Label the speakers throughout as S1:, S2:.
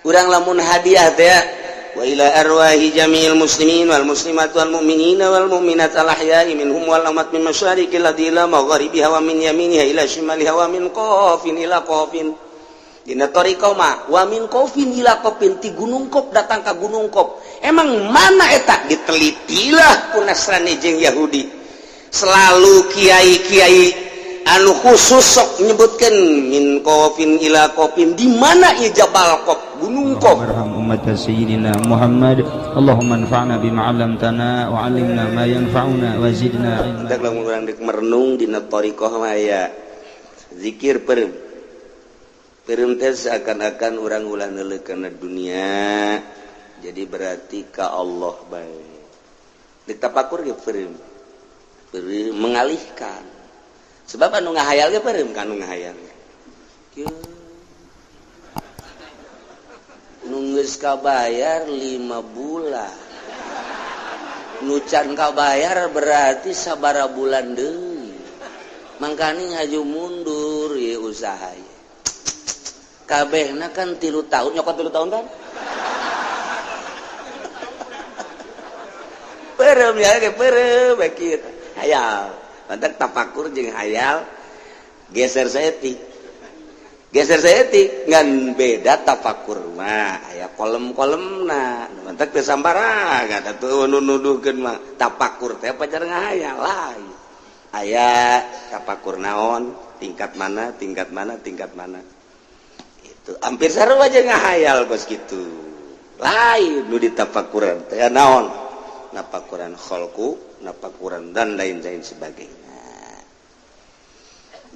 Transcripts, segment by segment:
S1: urang lamun hadiah teh wa ila arwahi jami'il muslimin wal muslimat wal mu'minina wal mu'minat al ahya'i minhum wal amat min masyariqil ardi ila magharibiha wa min yaminiha ila shimaliha wa min qafin ila qafin dina tariqah mah wa min qafin ila qafin ti gunung Qaf datang ka gunung Qaf emang mana eta ditelitilah ku Nasrani jeung Yahudi selalu kiai-kiai anu khusus sok menyebutkan min qafin ila qafin di mana ieu Jabal Qaf gunung Qaf
S2: warham ummat sayyidina Muhammad Allahumma anfa'na bima 'allamtana wa 'allimna ma yanfa'una wa zidna ilma.
S1: Tak lamun urang deuk merenung dina tariqah mah aya zikir peureum teh seakan-akan urang ulah neuleuh kana dunia jadi berarti ka Allah bae deuk tapakur ge peureum mengalihkan sebab anu ngahayal ge peureum ka anu ngahayal kieu nu geus kabayar 5 bulan nu can kabayar berarti sabaraha bulan deui mangkana ngaju mundur ieu usaha ye kabehna kan 3 tahun nyokot 3 tahun kan peureum ya ge peureum bae kieu hayal mantak tapakur jeung hayal geser saeutik ngan beda tapakur mah aya kolom-kolomna mantak teu sambaraga atuh nuduhkeun mah tapakur teh pacar ngahayal lain aya tapakur naon tingkat mana itu hampir sarua aja ngahayal bos kitu lain nu ditapakuran teh naon napakuran khalqu napakuran dan lain-lain sebagainya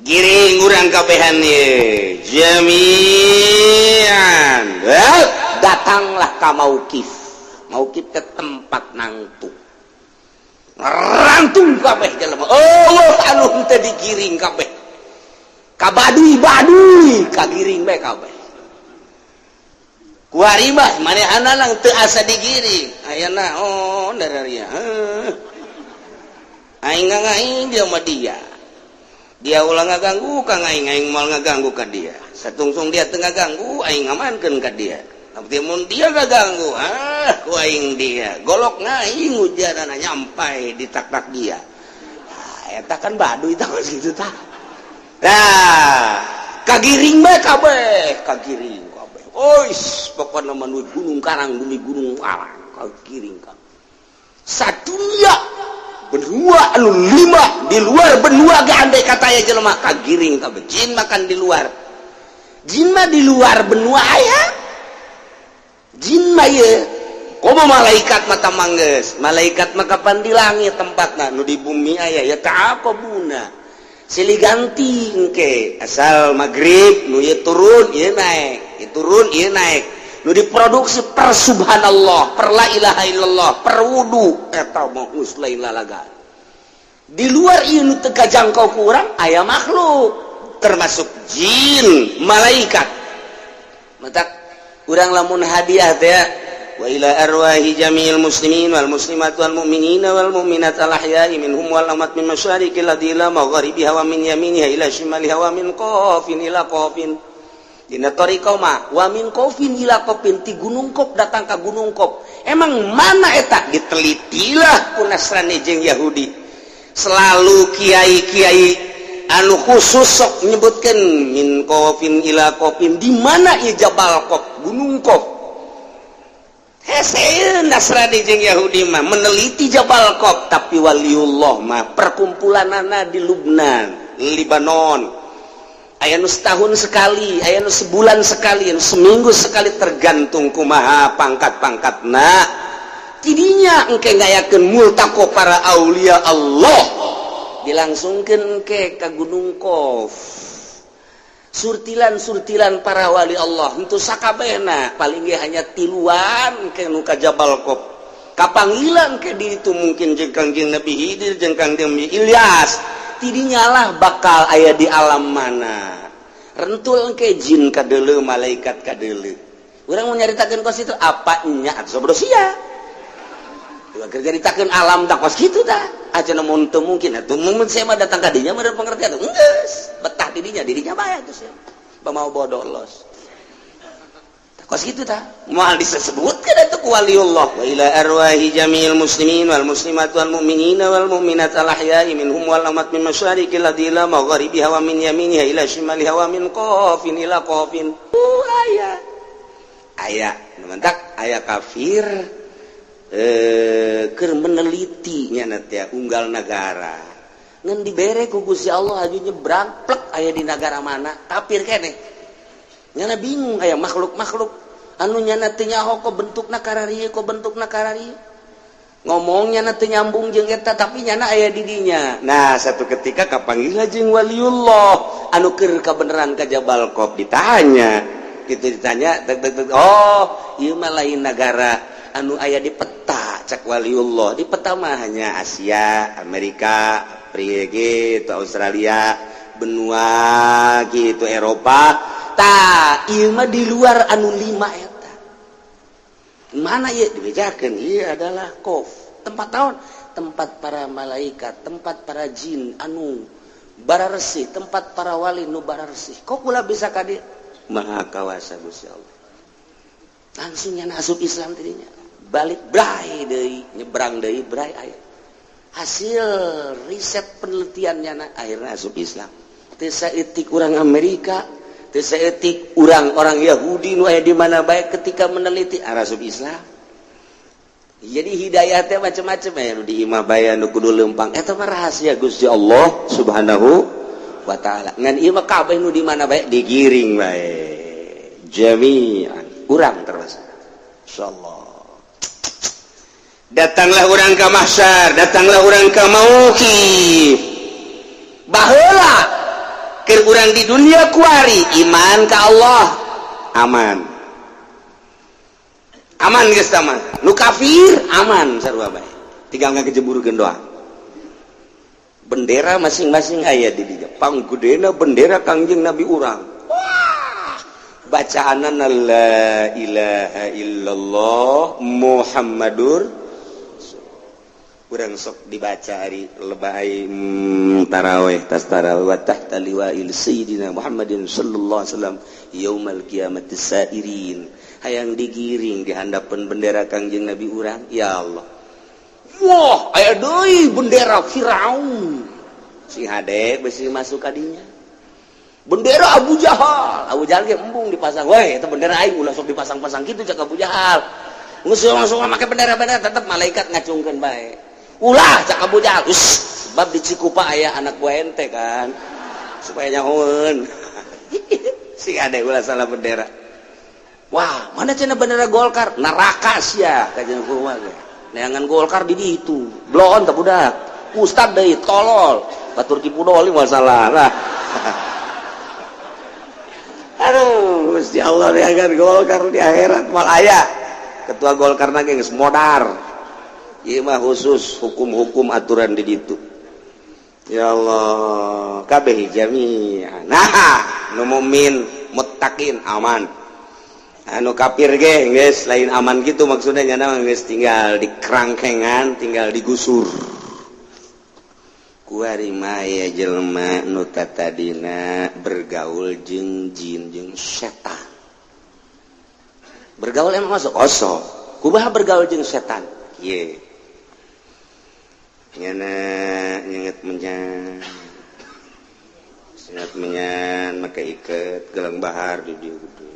S1: giring urang kabehan ye jami'an datanglah ka mauqif ke tempat nangtung rantung kabeh jelema Allah anu teh digiring kabeh ka baduy kagiring bae kabeh ku haribah manehna lang teu asa digiring ayeuna oh dararia aing ngaing dia mah dia ulah ngaganggu ka aing moal ngaganggu ka dia satungsung dia teu ngaganggu aing ngamankeun ka dia tapi mun dia ngaganggu ku aing dia golok aing ujarana nyampai di tak-tak dia eta kan baduy tah kitu tah kagiring bae kabeh ois pokona mah nu gunung karang demi gunung karang kagiring kabeh sadunya benua anu 5 di luar benua ge andai kata aya jelema kagiring kabeh jin makan di luar jin mah di luar benua aya jin mah ye komo malaikat mata manggeus malaikat mah kapan di langit tempatna nu di bumi aya ya taqabuna silih ganti engke asal maghrib nu ieu turun ieu naik nu diproduksi per subhanallah per la ilaha illallah per wudu eta mah geus lain lalaga di luar ieu nu teu kajangkau ku urang aya makhluk termasuk jin malaikat mata urang lamun hadiah teh wa ila arwahi jami'il muslimin wal muslimat wal mu'minina wal mu'minat al ahya'i minhum wal amat min masyariqil ardi ila magharibiha wa min yaminiha ila shimaliha wa min qafin ila qafin dina tariqah mah wa min qafin ila qafin ti gunung Qaf datang ka gunung Qaf emang mana eta ditelitilah ku Nasrani jeung Yahudi selalu kiai-kiai anu khusus sok menyebutkan min qafin ila qafin di mana ieu Jabal Qaf gunung Qaf hese Nasrani jeung Yahudi mah meneliti Jabal Qaf tapi waliullah mah perkumpulanana di Lubnan Libanon aya nu setahun sekali aya nu sebulan sekali anu seminggu sekali tergantung kumaha pangkat-pangkatna tidinya engke ngayakeun multaqo para aulia Allah dilangsungkeun ke ka gunung Qaf surtilan para wali Allah untuk sakabehna paling ge hanya tiluan ke nu ka Jabal Qaf kapanggilan ke di itu mungkin jeung Kangjeng Nabi Khidir jeung Kangjeng Nabi Ilyas tidinya lah bakal aya di alam mana rentul engke jin kadeuleu malaikat kadeuleu urang mau nyaritakeun kos itu apa nya atuh sabdo sia keur nyaritakeun alam tak kos kitu tah acan mun teu mungkin atuh mun saya mah datang ka dinya meureun pengertian atuh geus betah di dinya bae atuh sia pamau bodoh los kos gitu tak mal disebutkan itu waliullah wa ila arwahi jami'il muslimin wal muslimat wal mu'minina wal mu'minat al ahya'i minhum wal amat min masyariqil ardi ila magharibiha wa min yaminiha ila shimaliha wa min qafin ila qafin aya mentak aya kafir keur meneliti nya teh unggal negara ngan dibere ku Gusti Allah aju nyebrang plek aya di negara mana tapir keneh nyana bingung aya makhluk-makhluk anu nyana teu nyaho ko bentukna kararieu ngomongnya na teu nyambung jeung eta tapi nyana aya di dinya. Nah satu ketika kapanggil jeung waliullah anu keur kabeneran ka Jabal Qaf ditanya kitu ditanya oh ieu mah lain negara anu aya di peta cak waliullah di peta mah hanya Asia, Amerika, Afrika gitu, Australia, benua gitu, Eropa. Ieu mah di luar anu 5 eta. Mana ieu dibejakeun? Ieu adalah Qaf. Tempat para malaikat, tempat para jin anu bararesih, tempat para wali nu bararesih. Kok ulah bisa ka dieu? Maha kawasa Gusti Allah. Langsung nya asup Islam tidinya. Balik brai deui, nyebrang deui brai aya. Hasil riset penelitiannya akhirnya asup Islam. Teu saeutik urang Amerika, teu saeutik orang Yahudi nu aya di mana bae ketika meneliti asup Islam. Jadi hidayah teh macam-macam ya nu di imah bae nu kudu leumpang eta mah rahasia Gusti Allah Subhanahu wa taala. Ngan ieu mah kabeh nu di mana bae digiring bae. Jami'an urang termasuk. Insyaallah. Datanglah orang ke mahsyar, datanglah orang ke mauqif. Baheula keur urang di dunia kuari iman ka Allah aman. Aman geus tah mah. Nu kafir aman sarua bae. Tinggal ngakejeburkeun doang. Bendera masing-masing aya di dieu. Panggedena bendera Kangjeng Nabi urang. Wah! Bacaanna la ilaha illallah Muhammadur urang sok dibaca hari lebai tarawih tas tarawih wa tahta liwa'il sayyidina Muhammadin sallallahu alaihi wasallam yaumal qiyamati sairin hayang digiring di handapan bendera Kangjeng Nabi urang ya Allah. Wah aya deui bendera Firaun si hade besi masuk kadinya. Bendera Abu Jahal ge embung dipasang we eta bendera aing ulah sok dipasang-pasang kitu cak Abu Jahal. Geus langsung make bendera-bendera tetep malaikat ngacungkeun bae. Ulah cak Abu Jahal sebab di Cikupa aya anak buah ente kan supaya nyahoeun si ade ulah salah bendera. Wah mana cenah bendera Golkar neraka sia kajian kumaha ge neangan Golkar di ditu blon teh budak ustad deui tolol batur kipu doli masalah lah. Aduh Gusti Allah neangan Golkar di akhirat mal aya ketua Golkar ge geus modar. Ieu mah khusus hukum-hukum aturan di ditu. Ya Allah, kabeh jami'an. Nah, nu mukmin muttaqin aman. Anu kafir ge geus lain aman gitu maksudnya nya geus tinggal di kerangkengan, tinggal digusur. Kuari mah ya jelema nu tatadina bergaul jeung jin jeung setan. Bergaul emang masuk oso. Kumaha bergaul jeung setan? Ieu nyana nyenget menyan make iket gelang bahar di dieu gede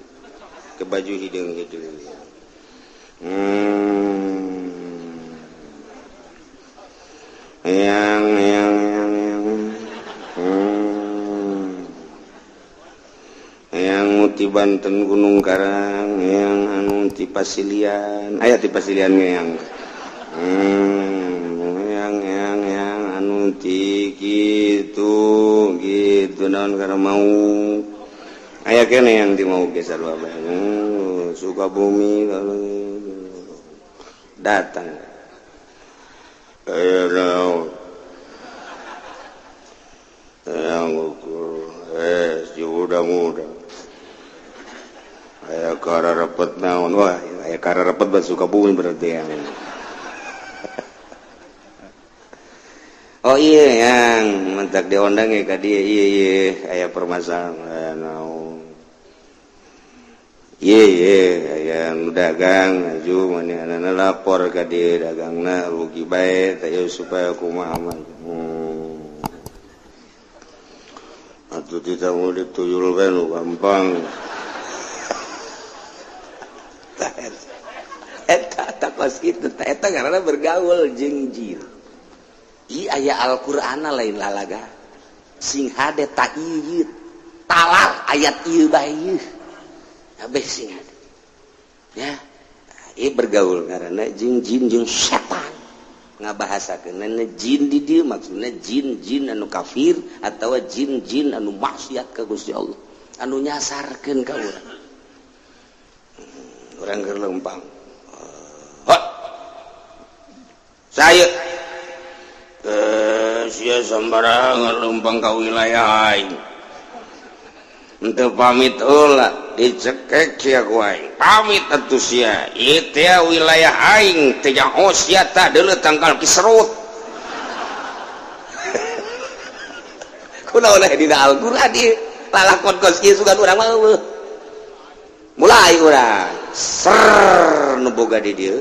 S1: ke baju hideung gitu yang muti Banten Gunung Karang yang anu ti Pasilian aya ti Pasilian yang anu ti gitu naon karena mau aya kene yang ti mau geus sarua bae Sukabumi datang aya naon yang ukur si muda aya kararepet naon wah aya kararepet ba Sukabumi berarti yang oh iya yang mentak diondang ya ka dia iya aya permasalahan naon yang dagang aju mana lapor ke dia dagangna rugi baik supaya aku mah atuh tidak mau dituyul kan gampang eta kos kitu eta karena bergaul jeung jin ieu aya Al-Qur'an lain lalaga sing hade ta ieu talar ayat ieu bae abeh sing hade ya ieu bergaul karena jeung jin jeung setan ngabahasakeun jin di dieu maksudna jin anu kafir atawa jin anu maksiat ka Gusti Allah anu nyasarkeun ka urang urang keur lempang saya sia sambarangan lempang ka wilayah aing henteu pamit heula dicekek sia ku aing pamit atuh sia ieu teh wilayah aing teh nyaho sia tah deuleu tangkal kisrut kunaon dina Al-Qur'an ieu lalakon kos kieu sugan urang mah mulai urang ser nu boga di dieu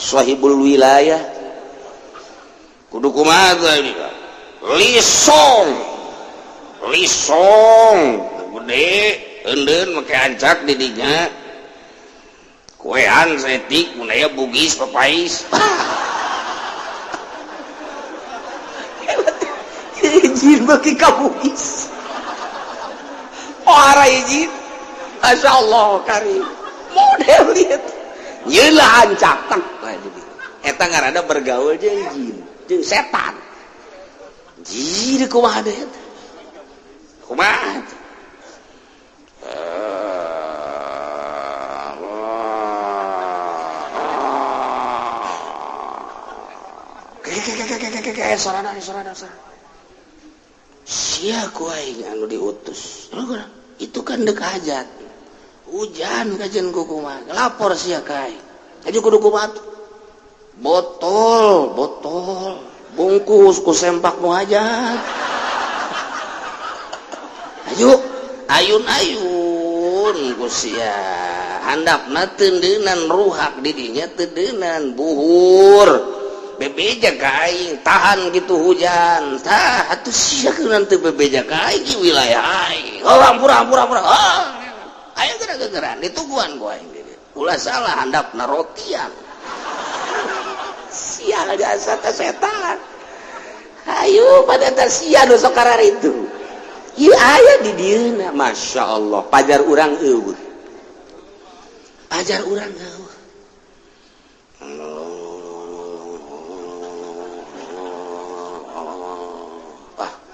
S1: sahibul wilayah kudu kumaha ini lisong gede endeun make ancak di dinya kuean setik mun aya bugis papais jin beuki ka bugis ora izin masyaallah karim model lihat yelah ancak tak eta ngaranna bergaul jeung jin jeung setan jin kumaha deh kumaha sorana sia ku aing anu diutus itu kan deuk hajat hujan kajian kukuman lapor sia kai aja kudu kumat botol bungkus ku sempak muhajat ayo ayun ku sia handapna tendeunan ruhak didinya tendeunan buhur bebeja ka aing tahan gitu hujan tah atuh sia keunaan teu bebeja ka aing di wilayah aing hampura ayo gerak-gerak dituguan gua aing ulah salah handapna rotian sial jasa setan ayo pada sia nu sok kararitu ieu aya di dieuna masyaallah pajar urang eueuh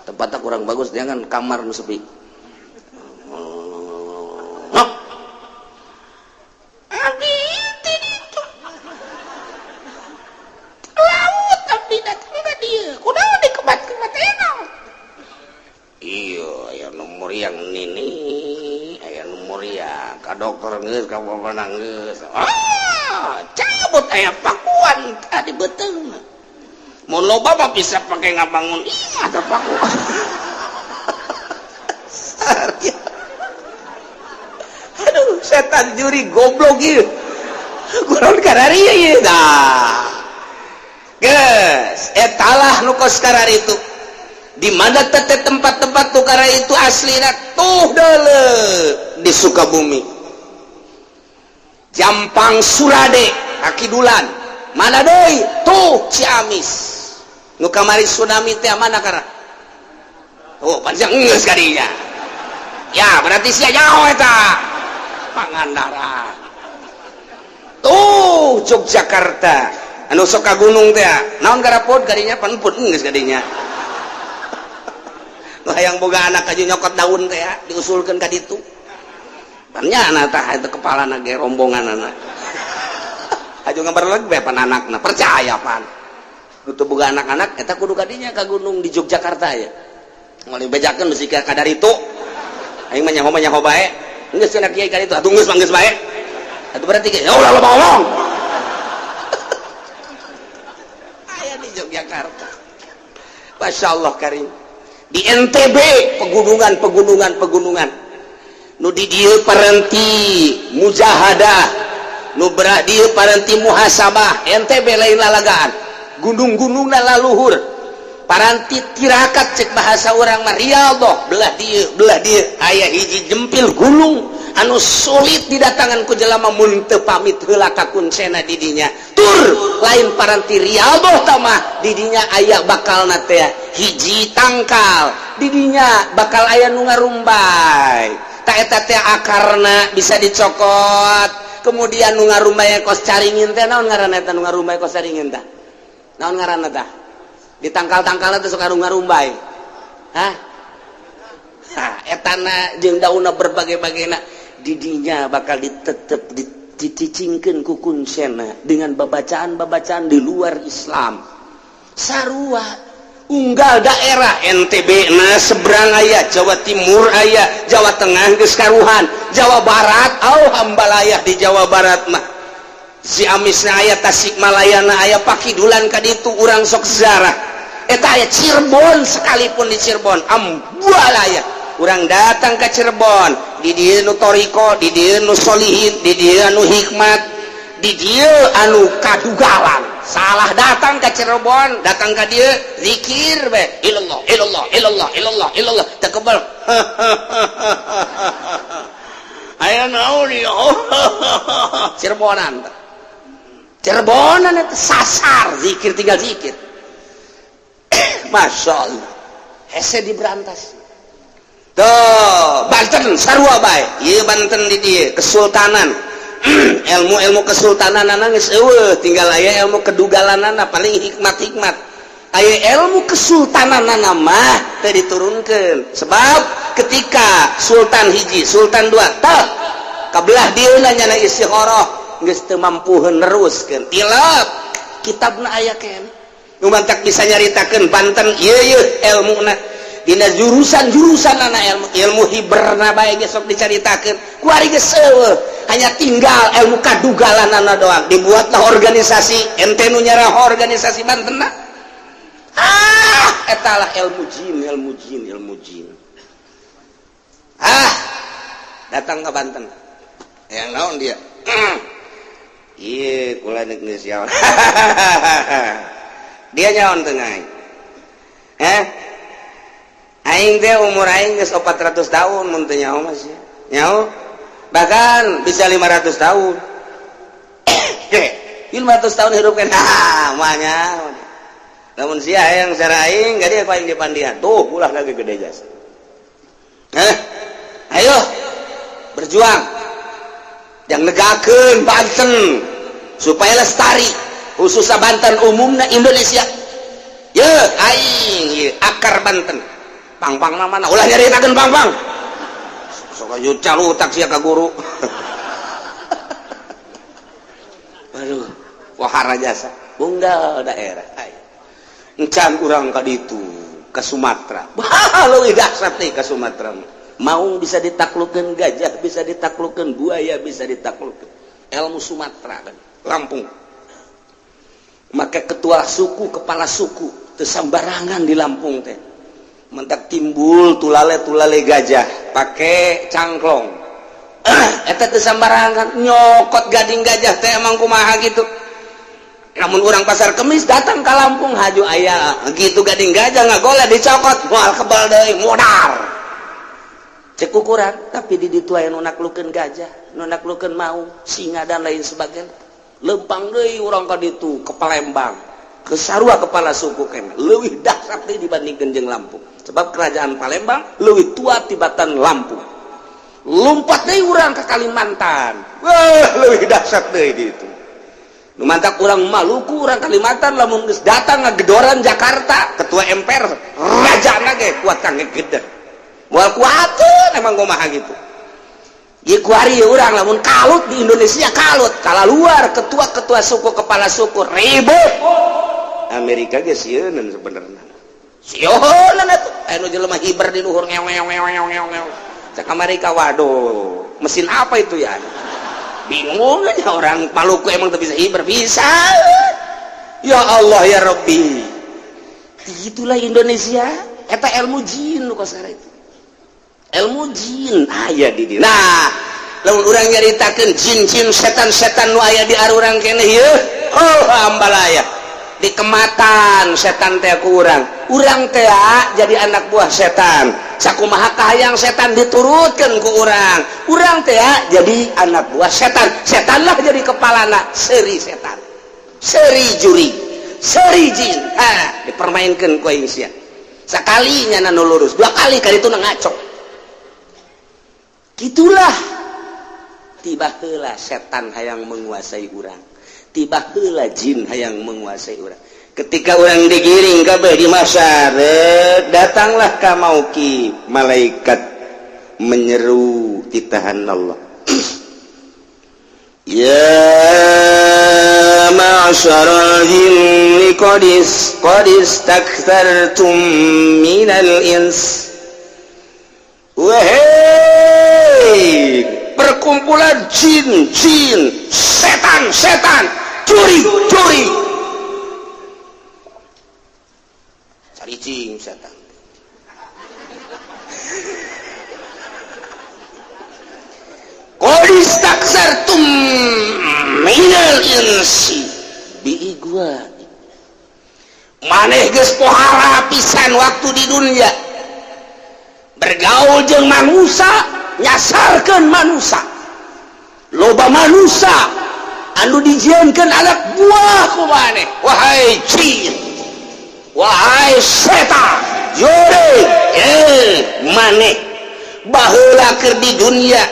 S1: tempatnya kurang bagus jangan kamar nu sepi dokter geus ka bapak geus cabut aya pakuan tadi beteung mun loba mah bisa pake ngabangun imah teh pakuan aduh setan juri goblok ieu kunaon karari ieu dah geus etalah nu kos karari itu di mana tete tempat-tempat tukara itu aslina tuh deuleu di Sukabumi Jampang Surade Akidulan mana deui tuh Ciamis nu kamari tsunami teh mana karena tuh panjang geus kadinya ya berarti sia nyaho eta Pangandaran tuh Yogyakarta anu sok ka gunung teh naon garapod kadinya panput geus kadinya nu hayang boga anak aja nyokot daun teh diusulkeun ka ditu ternyata tah itu kepala nage rombongan anak aja ngabar lagi bepan anakna percaya pan kudu boga anak-anak eta kudu kadinya ka gunung di Yogyakarta ya mulai bejakeun bisi ka kadar itu aing mah nyaho bae geus cenah kiai ka ditu atuh geus manggeus bae atuh berarti ya ulah loba ngomong aya di Yogyakarta masyaallah karim di NTB pegunungan nu di dieu parenti mujahadah nu berat dieu parenti muhasabah NTB lain lalagaan gunung-gunungna laluhur paranti tirakat cek bahasa orang mah Riyadhah belah dieu aya hiji jempil gunung anu sulit didatangan ku jelema mun teu pamit heula ka kuncena di dinya tur lain paranti Riyadhah tamah di dinya aya bakalna teh hiji tangkal di dinya bakal aya nu ngarumbay ta eta teh akarna bisa dicokot kemudian nu ngarumbay kos caringin teh naon ngaranna eta nu ngarumbay kos caringin teh naon ngaranna teh di tangkal-tangkalna teh sok ngarumbay hah etana jeung daunna berbagai-bagena didinya bakal ditetep diticingkeun ku kuncena dengan babacaan-babacaan di luar Islam sarua unggal daerah NTB na seberang aya Jawa Timur aya Jawa Tengah geus karuhan Jawa Barat hambalayah di Jawa Barat mah si amisna aya Tasikmalayana aya Pakidulan ka ditu urang sok zarah eta aya Cirebon sekalipun di Cirebon ambualaya urang datang ke Cirebon di dieu nu toriko di dieu nu solihin di dieu anu hikmat di dieu anu kadugalan salah datang ke Cirebon datang ke dia zikir be ilallah ilallah ilallah ilallah ilallah takbal aya naon ieu Cirebonan itu sasar zikir tinggal zikir Masya Allah hese diberantas tuh Banten sarua bae ieu Banten di dieu Kesultanan ilmu kesultanan geus eueuh tinggal aya ilmu kedugalanana paling hikmat aya ilmu kesultanan mah teu diturunkeun sebab ketika sultan hiji sultan dua tah kabelah dieuna nyana istikharah geus teu mampuheun neruskeun tilap kitabna aya keneh nu mantak bisa nyaritakeun Banten ieu ilmuna dina jurusan-jurusanana ilmu hiberna bae geus sok dicaritakeun ku ari geus eueuh hanya tinggal ilmu kadugalanana doang dibuatlah organisasi ente nu nyarah organisasi Banten etalah ilmu jin datang ke Banten yang naon dia iya kula nek geus yaon dia nyaon teu ngai aing teh umur aing geus 400 tahun mun teu nyaho mas nyaho bahkan bisa 500 tahun 500 tahun hidup kan manya namun sia yang cara aing gak dia paling dipandian tuh ulah lagi gede jasa ayo berjuang yang negakeun Banten supaya lestari khususnya Banten umumna Indonesia ye aing akar Banten pang-pang mana ulah nyaritakeun pang-pang sok aja calutak sia ka guru aduh wahara jasa bunggal daerah encan urang ka ditu ka Sumatera leuwih dahsyat teh ka Sumatera maung bisa ditaklukkeun gajah bisa ditaklukkeun buaya bisa ditaklukkeun ilmu Sumatera kan Lampung maka ketua suku kepala suku teu sambarangan di Lampung teh mentak timbul tulale gajah pakai cangklong eta teu sambarangan nyokot gading gajah teh emang kumaha gitu namun orang pasar Kemis datang ke Lampung haju aya gitu gading gajah ngagoleh dicokot moal kebal deui modal cek ukuran tapi di ditu aya nu naklukeun gajah nu naklukeun maung singa dan lain sebagainya lempang deui urang ka ditu ke Palembang ke sarua kepala suku kene leuwih dahsyat deui dibandingkeun jeung Lampung sebab kerajaan Palembang leuwih tua tibatan Lampung lompat deui urang ke Kalimantan wah leuwih dahsyat deui di ditu nu mantak urang Maluku urang Kalimantan lamun geus datang ngagedoran Jakarta ketua MPR rajana ge kuat kangge gede moal kuateun emang kumaha gitu ieu kuari urang lamun kalut di Indonesia kalut kala luar ketua-ketua suku kepala suku ribut Amerika ge sieun sebenarnya sionan atuh anu jelema hiber di luhur ngew cak Amerika waduh mesin apa itu ya bingung aja orang Maluku emang tak bisa hiber bisa ya Allah ya Rabbi itulah Indonesia eta ilmu jin nu kasara itu ilmu jin aya di dieu nah lamun urang nyaritakeun jin-jin setan-setan nu aya di arurang keneh ieu oh hambalaya di kematan setan teh ku urang teh jadi anak buah setan sakumaha kahayang setan diturutkeun ku urang teh jadi anak buah setan lah jadi kepalana seri setan seri juri seri jin dipermainkeun ku aing sia sakali nyana nu lurus dua kali itu ngaco gitulah tiba heula setan hayang menguasai urang tiba heula jin hayang menguasai urang ketika urang digiring kabeh di masyarakat datanglah ka mauki malaikat menyeru ditahan Allah ya ma'asyaral jinni qad istakthartum minal ins wahai perkumpulan jin setan curi cari cing setan qad istakthartum minal insi biigwa maneh geus pohara pisan waktu di dunia bergaul jeung manusia nyasarkeun manusia loba manusia anu dijieunkeun anak buah ku maneh wahai jin wahai setan jore maneh baheula keur di dunia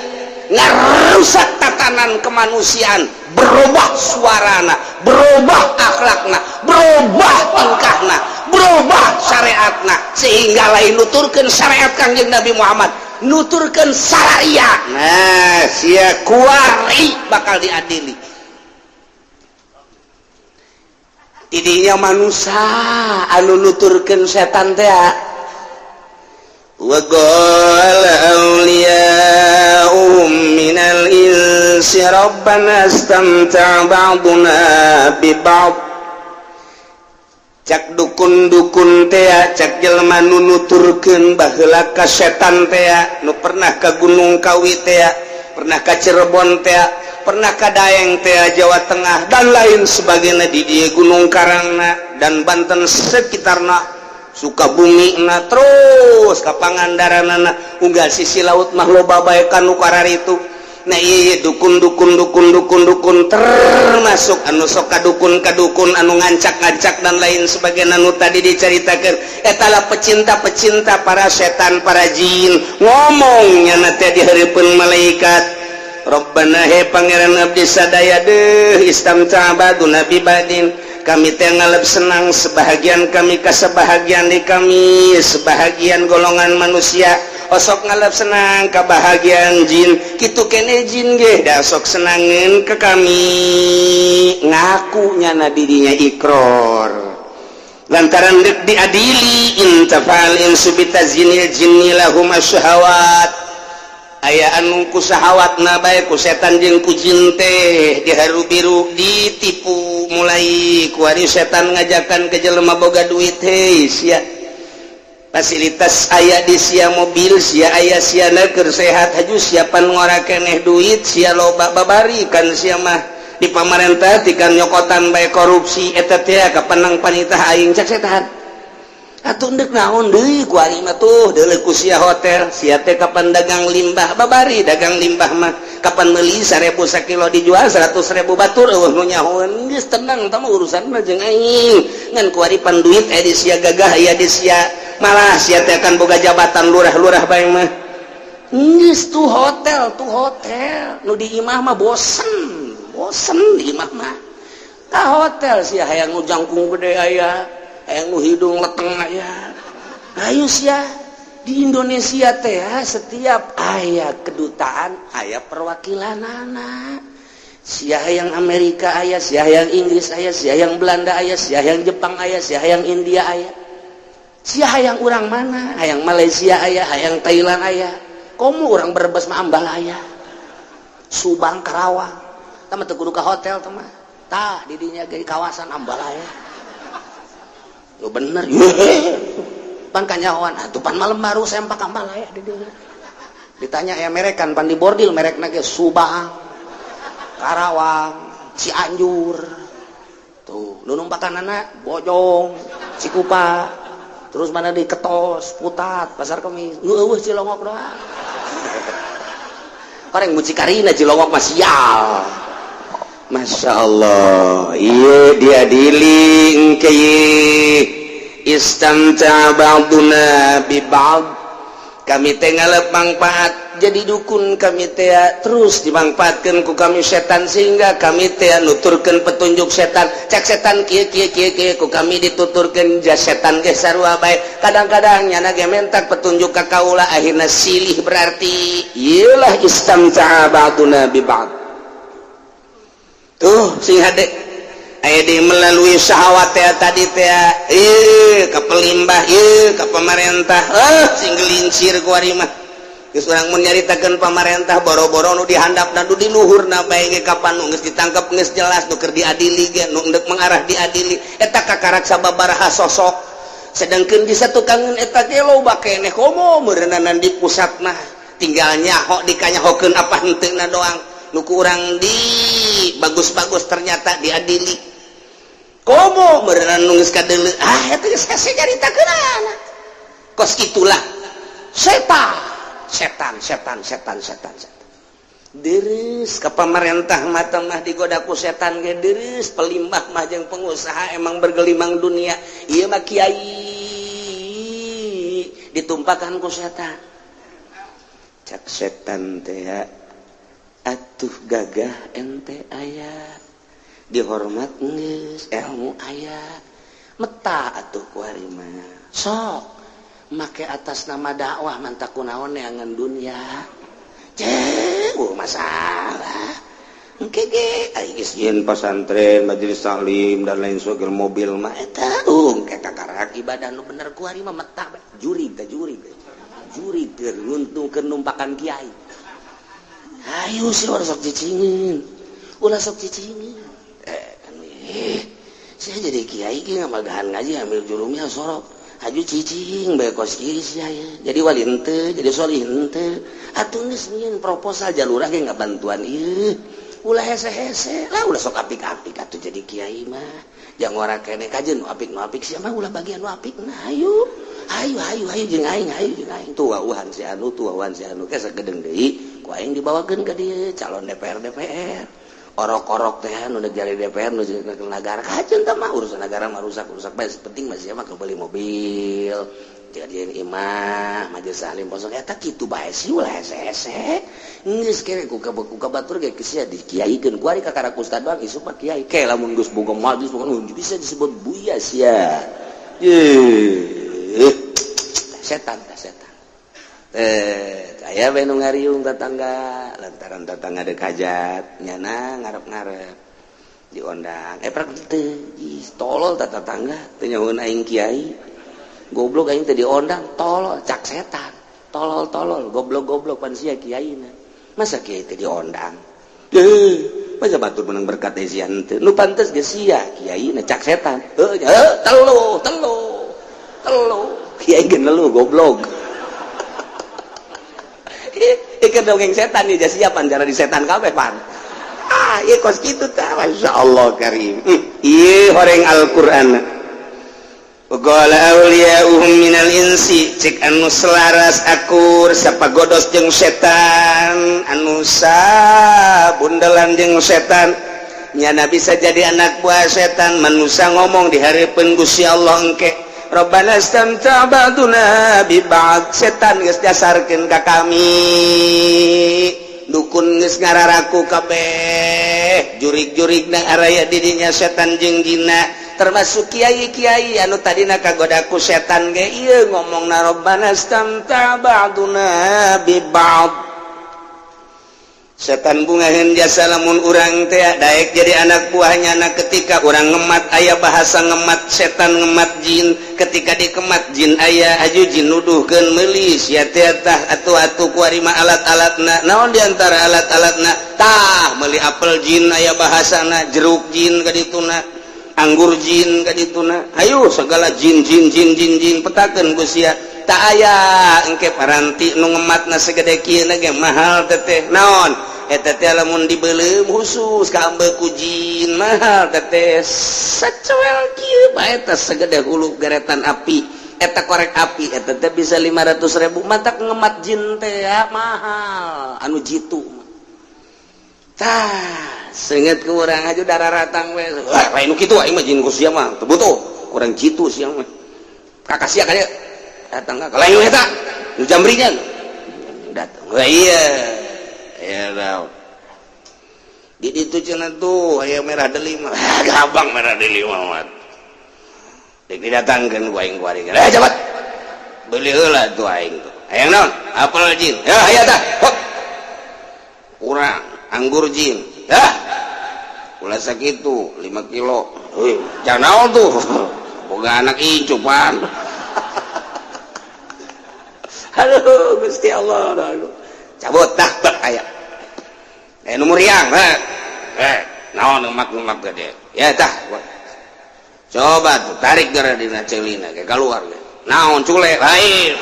S1: ngarusak tatanan kemanusiaan berubah suarana berubah akhlakna berubah tingkahna berubah syariatna sehingga lain nuturkeun syariat Kangjeng Nabi Muhammad nuturkeun syariat nah sia kuari bakal diadili tidinya manusia anu nuturkeun setan teh wa qala awliya'uhum minal insi rabbana istamta'a ba'duna bi ba'd cak dukun-dukun teh cak jelema nu nuturkeun baheula ka setan teh nu pernah ka Gunung Kawi teh pernah ka Cirebon teh pernah ka Daeng teh Jawa Tengah dan lain sebagainya di dieu Gunung Karangna dan Banten sekitarna Sukabumi na terus ka Pangandaranana unggal sisi laut mah loba bae kanu kararitu nah ieu dukun termasuk anu sok kadukun anu ngancak-ngancak dan lain sebagainya anu tadi dicaritakeun eta lah pecinta-pecinta para setan para jin ngomongnya na teh di hareupeun malaikat Rabbana he pangeran abdi sadaya deuh istamta baduna bi badin kami teh ngalep senang sebahagian kami ka sebahagian di kami sebahagian golongan manusia osok ngalep senang ka bahagian jin kitu kene jin ge da sok senangeun ke kami ngaku nyana dirinya ikrar lantaran deuk diadili intafal insubita zinil jinni lahum asyahawat aya anu ku sahawatna bae ku setan jeung ku jin teh diharu-biru ditipu mulai ku ari setan ngajakan ke jelema boga duit hei sia fasilitas aya di sia mobil sia aya siana keur sehat haju siapan ngora keneh duit sia loba babari kan sia mah di pamarentah tikan nyokotan bae korupsi eta teh kapanang panitah aing cak setan atuh endek naon deui ku ari mah tuh deuleu ku sia hotel sia teh kapan dagang limbah babari dagang limbah mah kapan meuli 1000 sakilo dijual 100.000 batur eueuh nu nyahoeun geus tenang tah mah urusan mah jeung aing ngan ku ari pan duit aya di sia gagah aya di sia malah sia teh kan boga jabatan lurah-lurah bae mah geus tuh hotel nu di imah mah bosen di imah mah ka hotel sia hayang nu jangkung gede aya hayang nu hidung leteng aya ayo sia di Indonesia teh setiap aya kedutaan aya perwakilanana sia hayang Amerika aya sia hayang Inggris aya sia hayang Belanda aya sia hayang Jepang aya sia hayang India aya sia hayang urang mana hayang Malaysia aya hayang Thailand aya komo urang Brebes mah ambal aya Subang Karawang tah mah teu kudu ka hotel teh mah tah di dinya ge kawasan ambal aya yo bener pan kanyawan atuh pan malam baru sempak kampal aya di dieu ditanya ya merekan pan di bordil merekna ge Subang Karawang Cianjur tuh nu numpakanana Bojong Cikupa terus mana di Ketos Putat Pasar Kemis eueuh Cilongok doang koreng mucikarina Cilongok mah sial. Masya Allah, iya dia diling ke istamta ba'duna bi ba'd. Kami teh ngalep manfaat jadi dukun kami teh terus dimanfaatkeun ku kami setan sehingga kami teh nuturkeun petunjuk setan. Cek setan kieu ku kami dituturkeun jas setan ge sarua bae. Kadang-kadang nyana ge mentak petunjuk ka kaula akhirna silih berarti ieulah istamta ba'duna bi ba'd. Tuh sing hade aya di melalui syahwat teh tadi teh ke pelimbah ke pemerintah sing gelincir ku ari mah geus urang mun nyaritakeun pamarentah boro-boro nu dihandapna nu di luhurna bae ge kapan nu geus ditangkep geus jelas nu keur diadili ge nu endek mengarah diadili eta kakarak sababaraha sosok sedangkeun di satukangeun eta ge loba keneh komo meureunana di pusatna tinggal nyaho dikanyahokeun apa henteuna doang nu kurang di bagus-bagus ternyata diadili komo meureunana nu geus kadeuleu eta geus kasih caritakeunana kos itulah setan deres ka pamarentah mata mah digoda ku setan ge deres pelimbah mah jeung pengusaha emang bergelimang dunia ieu mah kiai ditumpakan ku setan cak setan teh atuh gagah ente aya dihormat geus ilmu aya meta atuh ku ari mah sok make atas nama dakwah mantak kunaon neangan dunia cek masalah engke ge ari geus yen pesantren majelis taklim dan lain sebagainya mobil mah eta engke kakarak ibadah nu bener ku ari mah meta juri keur nguntungkeun numpakan kiai. Ayo sih ulah sok cicingin saya jadi kiai ki ngamagahan ngaji ambil jurumnya sorok aju cicing bae kos kiri saya jadi wali henteu jadi solih henteu atuh geus nyieun proposal jalurah ge ngabantuan ieu ulah hese-hese lah ulah sok apik-apik atuh jadi kiai mah jang ora keneh kajeun nu apik sia mah ulah bagian nu apik nah ayo jeung aing tuh wauhan si anu ke sagedeng deui ku aing dibawakeun ka dieu calon DPR orok-orok teh nu jadi DPR nu jadi negara kajeun tah mah urusan negara mah rusak bae penting mah sia mah beli mobil jadian imah majelis salim posong eta kitu bae sih ulah hese-hese geus kere ku kabatur ge sia dikiaikeun ku ari kakara ustad doang isu mah kiai ke lamun geus boga majelis pokona bisa disebut buya sia setan aya bae nu ngariung tetangga lantaran tetangga deuk hajat nyana ngarep-ngarep diondang prak teu tolol tetangga teu nyahoeun aing kiai goblok aing teh diondang tolol cak setan tolol goblok pan sia kiaina masa kiai teh diondang masa batur menang berkat esian teh nu pantes ge sia kiaina cak setan telu kiai ge nelu goblok ikan dongeng setan nih jas siapan cara di setan kabeh pan iya kos gitu tah masyaallah karim iya horeng Al-Qur'an qala awliya'uhum minal insi cek anu selaras akur sapagodos jeung setan anu sabundelan jeung setan nyana bisa jadi anak buah setan manusia ngomong di hareupeun Gusti Allah engke Rabbana istamta ba'duna bi ba'd setan geus dasarkeun ka kami dukun geus ngararaku kabeh jurig-jurigna araya didinya setan jeung jinna termasuk kiai-kiai anu tadina kagoda ku setan ge ieu ngomongna Rabbana istamta ba'duna bi ba'd setan bungaheun jasa lamun urang teh daek jadi anak buahnya na ketika urang ngemat aya bahasa ngemat setan ngemat jin ketika dikemat jin aya aju jin nuduhkeun meuli sia teh tah atuh ku ari mah alat-alatna naon diantara alat-alatna tah meuli apel jin aya bahasana jeruk jin kadituna anggur jin ka dituna ayo segala jin petakeun Gusti tak aya engke paranti nu ngematna segede kieu na ge mahal teteh naon eta teh lamun dibeuleum khusus ka ambeku jin mahal teteh sacuel kieu bae teh segede hulu geretan api eta korek api eta teh bisa 500.000 matak ngemat jin teh mahal anu jitu tah senget ke urang aja darah ratang we lain nu kitu aing mah jin ku sia mah teu butuh kurang jitu sia mah kakasia ka dia datang ka lain eta nu jambrinya datang iya dah di ditu cenah tuh aya merah deli mah gampang merah deli mah dek didatangkeun ku aing ku ari cepat beuli heula tuh aing tuh hayang naon apel jin ya aya tah urang anggur jin ulah sakitu 5 kilo jangan naon tuh boga anak icupan halo Gusti Allah aduh cabut dah bak aya nomor yang naon lemak gede ya tah coba tuh tarik gara dina celina ke keluar naon cule lain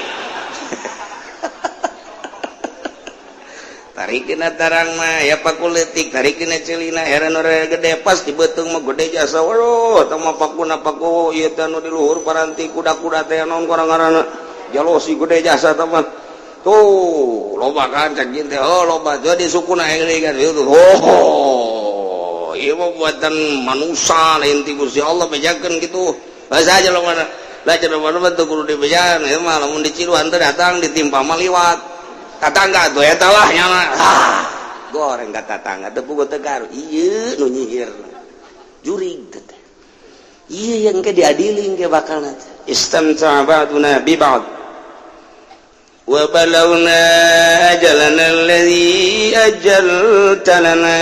S1: tarikin tarang mah ya pakuletik tarikin celina heran ora gede pas dibetung mah gede jasa waduh tama pakuna paku ieu teh anu di luhur paranti kuda-kuda teh naon ngaranna jalosi gede jasa tama tuh loba kan cak jin teh loba jadi sukuna heuli kan ieu mah buatan manusia lain ti Gusti Allah bejakeun kitu bahasa aja lo mana belajar mana teu kudu dibejakeun ieu mah lamun diciluan teh datang ditimpa mah liwat tatangga tuh eta lah nyana goreng ka tatangga teu puguh teu garu ieu nu nyihir jurig teh ieu yang ke diadili ge bakalna istamta'a ba'duna bi ba'd wa balawna ajalana alladzi ajalta lana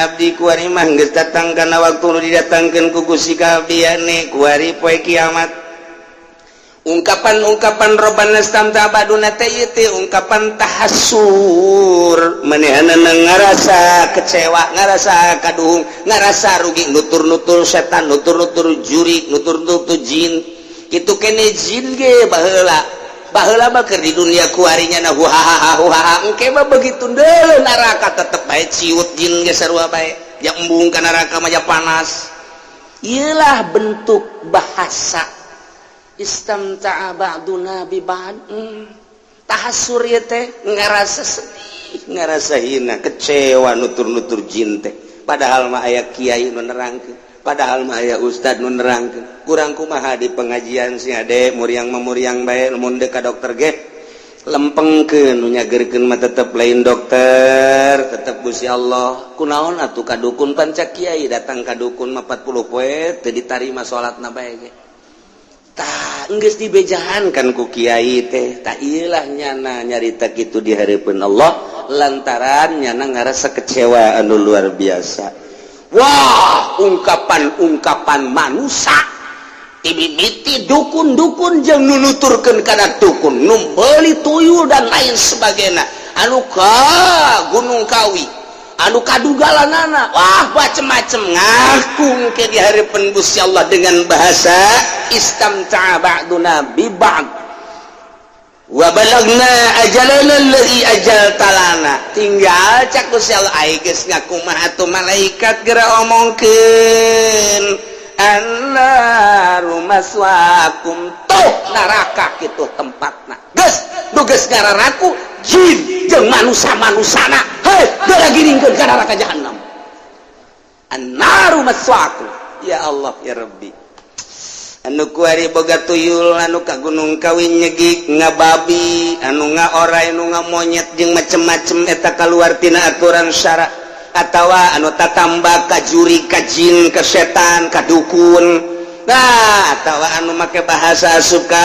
S1: abdi kuari mah geus datang kana waktu nu didatangkeun ku Gusti kabiyane kuari poe kiamat ungkapan Rabbana istamta'a ba'duna teh ieu ungkapan tahassur manehna ngarasa kecewa ngarasa kaduhung ngarasa rugi nutur-nutur setan nutur-nutur juri nutur-nutur jin kitu kene jin ge baheula mah keur di dunia kuarinya na huhaha engke mah begitu deuleu neraka tetep bae ciut jin ge sarua bae yang embung ka neraka mah panas ieulah bentuk bahasa istamta'a ba'duna bi ba'd tahassur ieu teh ngarasa sedih ngarasa hina kecewa nutur-nutur jin teh padahal mah aya kiai nu nerangkeun padahal mah aya ustad nu nerangkeun kurang kumaha di pengajian si ade muriang memuriang bae mun deuk ka dokter ge lempengkeun nu nyageurkeun mah tetep lain dokter tetep Gusti Allah kunaon atuh ka dukun panca kiai datang ka dukun mah 40 poe teu ditarima salatna bae ge tak enggeus dibejahan kan ku kiai teh tak iyalah nyana nyarita kitu di hareupeun Allah lantaran nyana ngarasa kecewa anu luar biasa wah ungkapan manusia tibibiti dukun-dukun jeung nunuturkeun kana dukun nu beuli tuyul dan lain sebagainya anu ka Gunung Kawi anu kadugalanana wah macem-macem ngaku ke di hareupeun Gusti Allah dengan bahasa istamta'a ba'duna bi ba'd wa balagna ajalana alladzi ajalta lana tinggal cak Gusti Allah ai geus ngakumaha atuh malaikat geura omongkeun annaru maswaakum tuh neraka kitu tempatna geus nu geus ngararaku jin jeung manusia-manusana hei geura giringkeun ka neraka jahanam annaru maswaakum ya Allah ya Rabbi anu kuari boga tuyul anu ka Gunung Kawi nyegik ngababi anu ngaorai anu ngamonyet jeung macem-macem eta kaluar tina aturan syara atawa anu tatamba ka juri ka jin ka setan ka dukun nah atawa anu make bahasa suka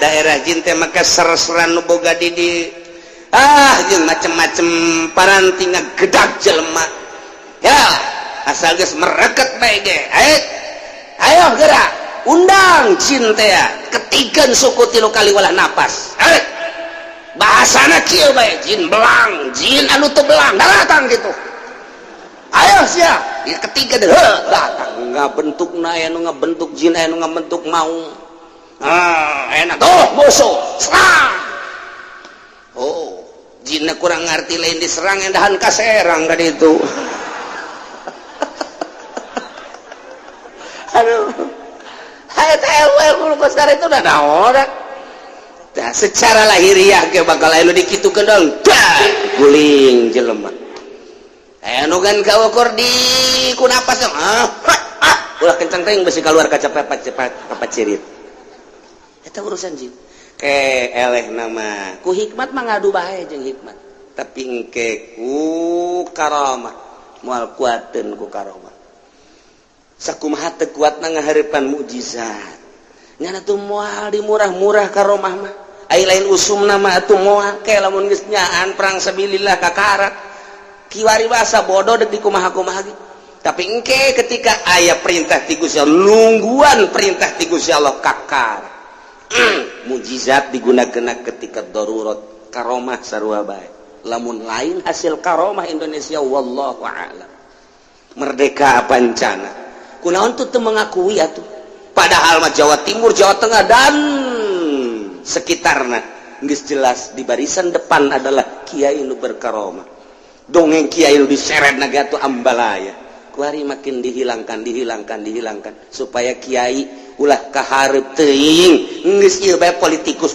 S1: daerah jin teh make ser-seran nu boga di jeung macem-macem paranti ngagedag jelema ya asal geus mereket bae ge ayo geura undang jin teh ketikeun suku 3 kali walah napas bahasana kieu bae jin belang jin anu teu belang datang gitu ayo sia ketiga deh datang ngabentuk anu ngabentuk jin anu ngabentuk maung enak musuh serang jinnya kurang ngerti lain diserang endahan kaserang tadi itu aduh hai TLW ku sekarang itu udah naon nah, secara lahiriah ke bakal elu dikitukeun dong guling jelema anu kan kaukur di kunapas ulah kencang teuing besi keluar kaca pepat cirit eta urusan jin eleh nama ku hikmat mah ngadu bae jeung hikmat tapi engke ku karamah moal kuateun ku karamah sakumaha teu kuatna ngahareupan mukjizat nyana tuh moal dimurah-murah karamah mah ai lain usumna mah atuh moal ke lamun geus nyaan perang sabilillah kakarak kiwari basa bodoh dek di kumaha-kumaha gitu tapi engke ketika aya perintah ti Gusti Allah nungguan perintah ti Gusti Allah kakar mujizat digunakeun ketika darurat karomah sarua bae lamun lain hasil karomah Indonesia wallahu a'lam merdeka pancana kunaon tuh teu mengakui atuh padahal mah Jawa Timur Jawa Tengah dan sekitarna geus jelas di barisan depan adalah kiai nu berkaromah dongeng kiai nu diseret naga atuh ambalaya kuari makin dihilangkan supaya kiai ulah kaharep teuing geus ieu bae politikus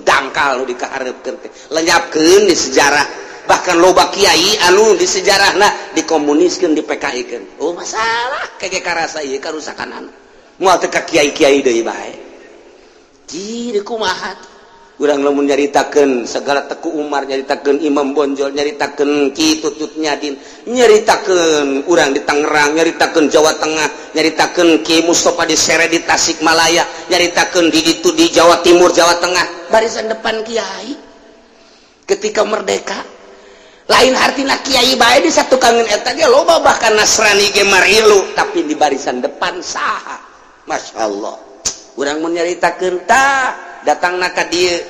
S1: dangkal nu dikaharepkeun teh lenyapkeun di sejarah bahkan loba kiai anu di sejarahna dikomuniskeun di PKI-keun masalah kege karasa ieu karusakan moal teu ka kiai-kiai deui bae ji kumaha urang lamun nyaritakeun segala Teku Umar nyaritakeun Imam Bonjol nyaritakeun Ki Tutut Nyadin nyaritakeun urang di Tangerang nyaritakeun Jawa Tengah nyaritakeun Ki Mustofa di Sere di Tasikmalaya nyaritakeun di ditu di Jawa Timur Jawa Tengah barisan depan kiai ketika merdeka lain artina kiai bae di satu kangen eta ge loba bahkan Nasrani ge marilu tapi di barisan depan saha masyaallah urang mun nyaritakeun tah datangna ka dieu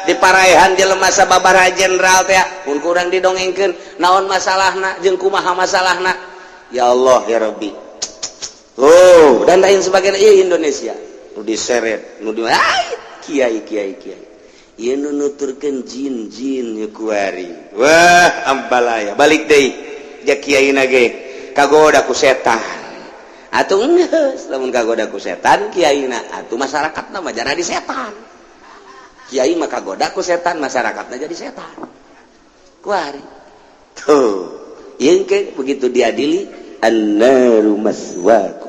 S1: di paraehan jelema sababaraha jenderal teh mun kurang didongengkeun naon masalahna jeung kumaha masalahna ya Allah ya Rabbi dan lain sebagainya ieu Indonesia nu diseret nu di kiai ieu nu nuturkeun jin-jin nya kuari wah ambalaya balik deui ja kiaina ge kagoda ku setan atuh geus lamun kagoda ku setan kiaina atuh masyarakatna mah jadi setan kiai mah kagoda ku setan masyarakatna jadi setan kuari tuh ieu ke begitu diadili annaru maswaakum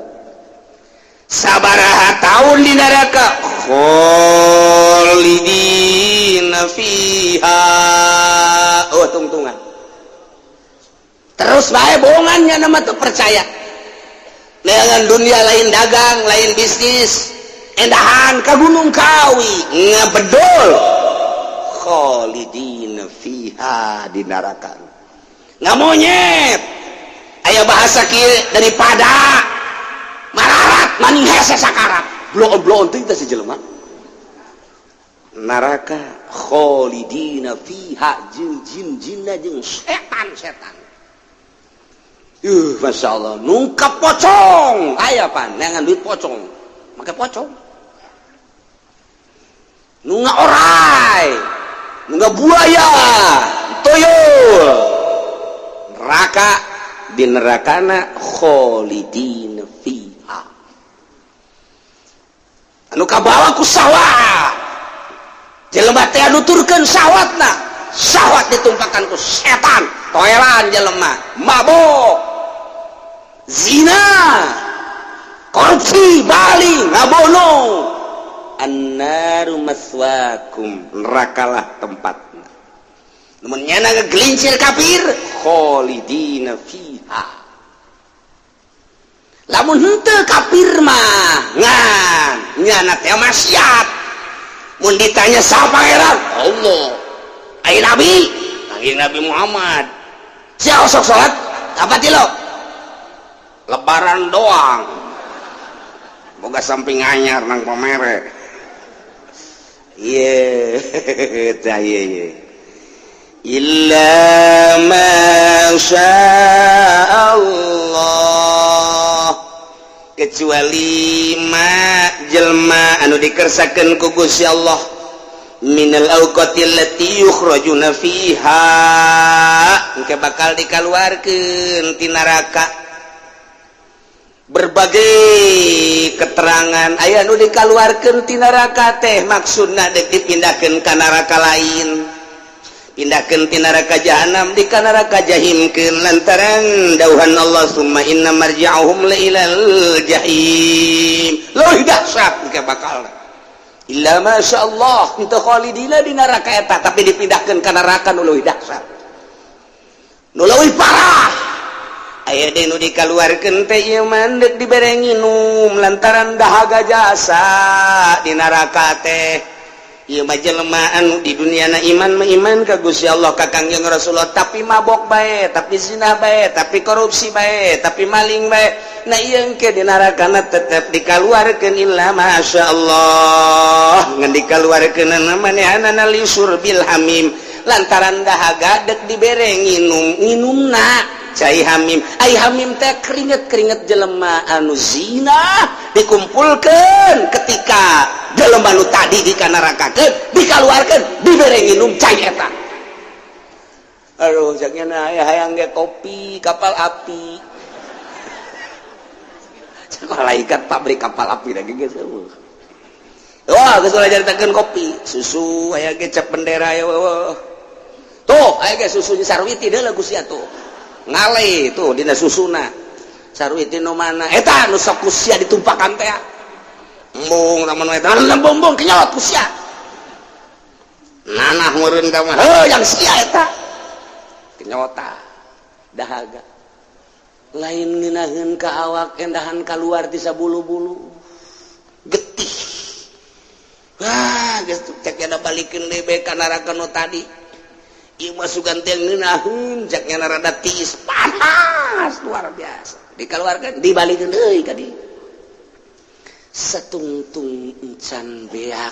S1: sabaraha taun di neraka khalidina fiha tungtungan terus bae bohongannya nama tuh percaya dengan dunia lain dagang lain bisnis endahan ka Gunung Kawi ngabedol khalidina fiha di neraka ngamonyet aya bahasa kieu daripada mararat maning hese sakarat bloon teh si jelema neraka khalidina fiha jeung jin-jinna jeung setan Masya Allah nungkap pocong aya pan neangan duit pocong make pocong nunga orai nunga buaya toyol neraka di nerakana khalidina fiha anu kabawa ku sawah jelema teh nuturkeun sawatna sawat ditumpakan ku setan toelan jelema mabok zina korupsi baling ngabono annaru maswaakum nerakalah tempatna namun nyana ngegelincir kafir khalidina fiha lamun henteu kafir mah ngan nyana teh maksiat mun ditanya saha pangeran Allah ai nabi Muhammad sia sok salat apa ti lo lebaran doang boga samping anyar nang pamere iya illa ma masyaallah kecuali jelma anu dikersakeun ku Gusti Allah minal auqatil lati yukhrajuna fiha engke bakal dikaluarkeun ti neraka. Berbagai keterangan aya nu dikaluarkeun ti neraka teh maksudna dek dipindahkeun ka neraka lain, pindahkeun ti neraka jahanam di ka neraka jahimkeun lantaran dauhan Allah summa inna marji'uhum la ilal jahim. Leuwih dahsyat engke bakal illa masyaallah henteu khalidina di neraka eta tapi dipindahkeun ka neraka nu leuwih dahsyat nu leuwih parah. Aya deui nu dikaluarkeun teh ieu mah deuk dibere nginum lantaran dahaga jasa di neraka teh. Ieu mah jelema anu di duniana iman mah iman ka Gusti Allah ka Kangjeng Rasulullah tapi mabok bae, tapi zina bae, tapi korupsi bae, tapi maling bae. Nah ieu engke di nerakana tetep dikaluarkeun illa masyaallah ngan dikaluarkeun manehna li surbil hamim lantaran dahaga deuk dibere nginumna cai hamim. Ai hamim teh keringet-keringet jelema anu zina dikumpulkeun ketika jelema nu tadi di nerakakeun dikaluarkeun dibere nginum cai eta. Aduh jagna aya hayang ge kopi kapal api. Malaikat pabrik kapal api lagi geus eueuh. Wah geus ulah jaritakeun kopi, susu aya ge cap bendera ya eueuh. Tuh aya ge susunya Sarwiti deui Gusti atuh. Ngale tuh dina susuna Sarwiti nu mana eta nu sok kusia ditumpakan teh embung lamun eta lembung kenyot kusia nanah meureun ka mah yang sia eta kenyota dahaga lain ngeunaheun ka awak endahan kaluar ti sabulu-bulu getih. Wah geus cek aya balikeun deui bae ka neraka nu tadi. Ieu mah sugan teh ngeunaheun jaknya rada tiis panas luar biasa. Dikaluarkeun dibalikeun deui ka dieu. Satungtung encan beak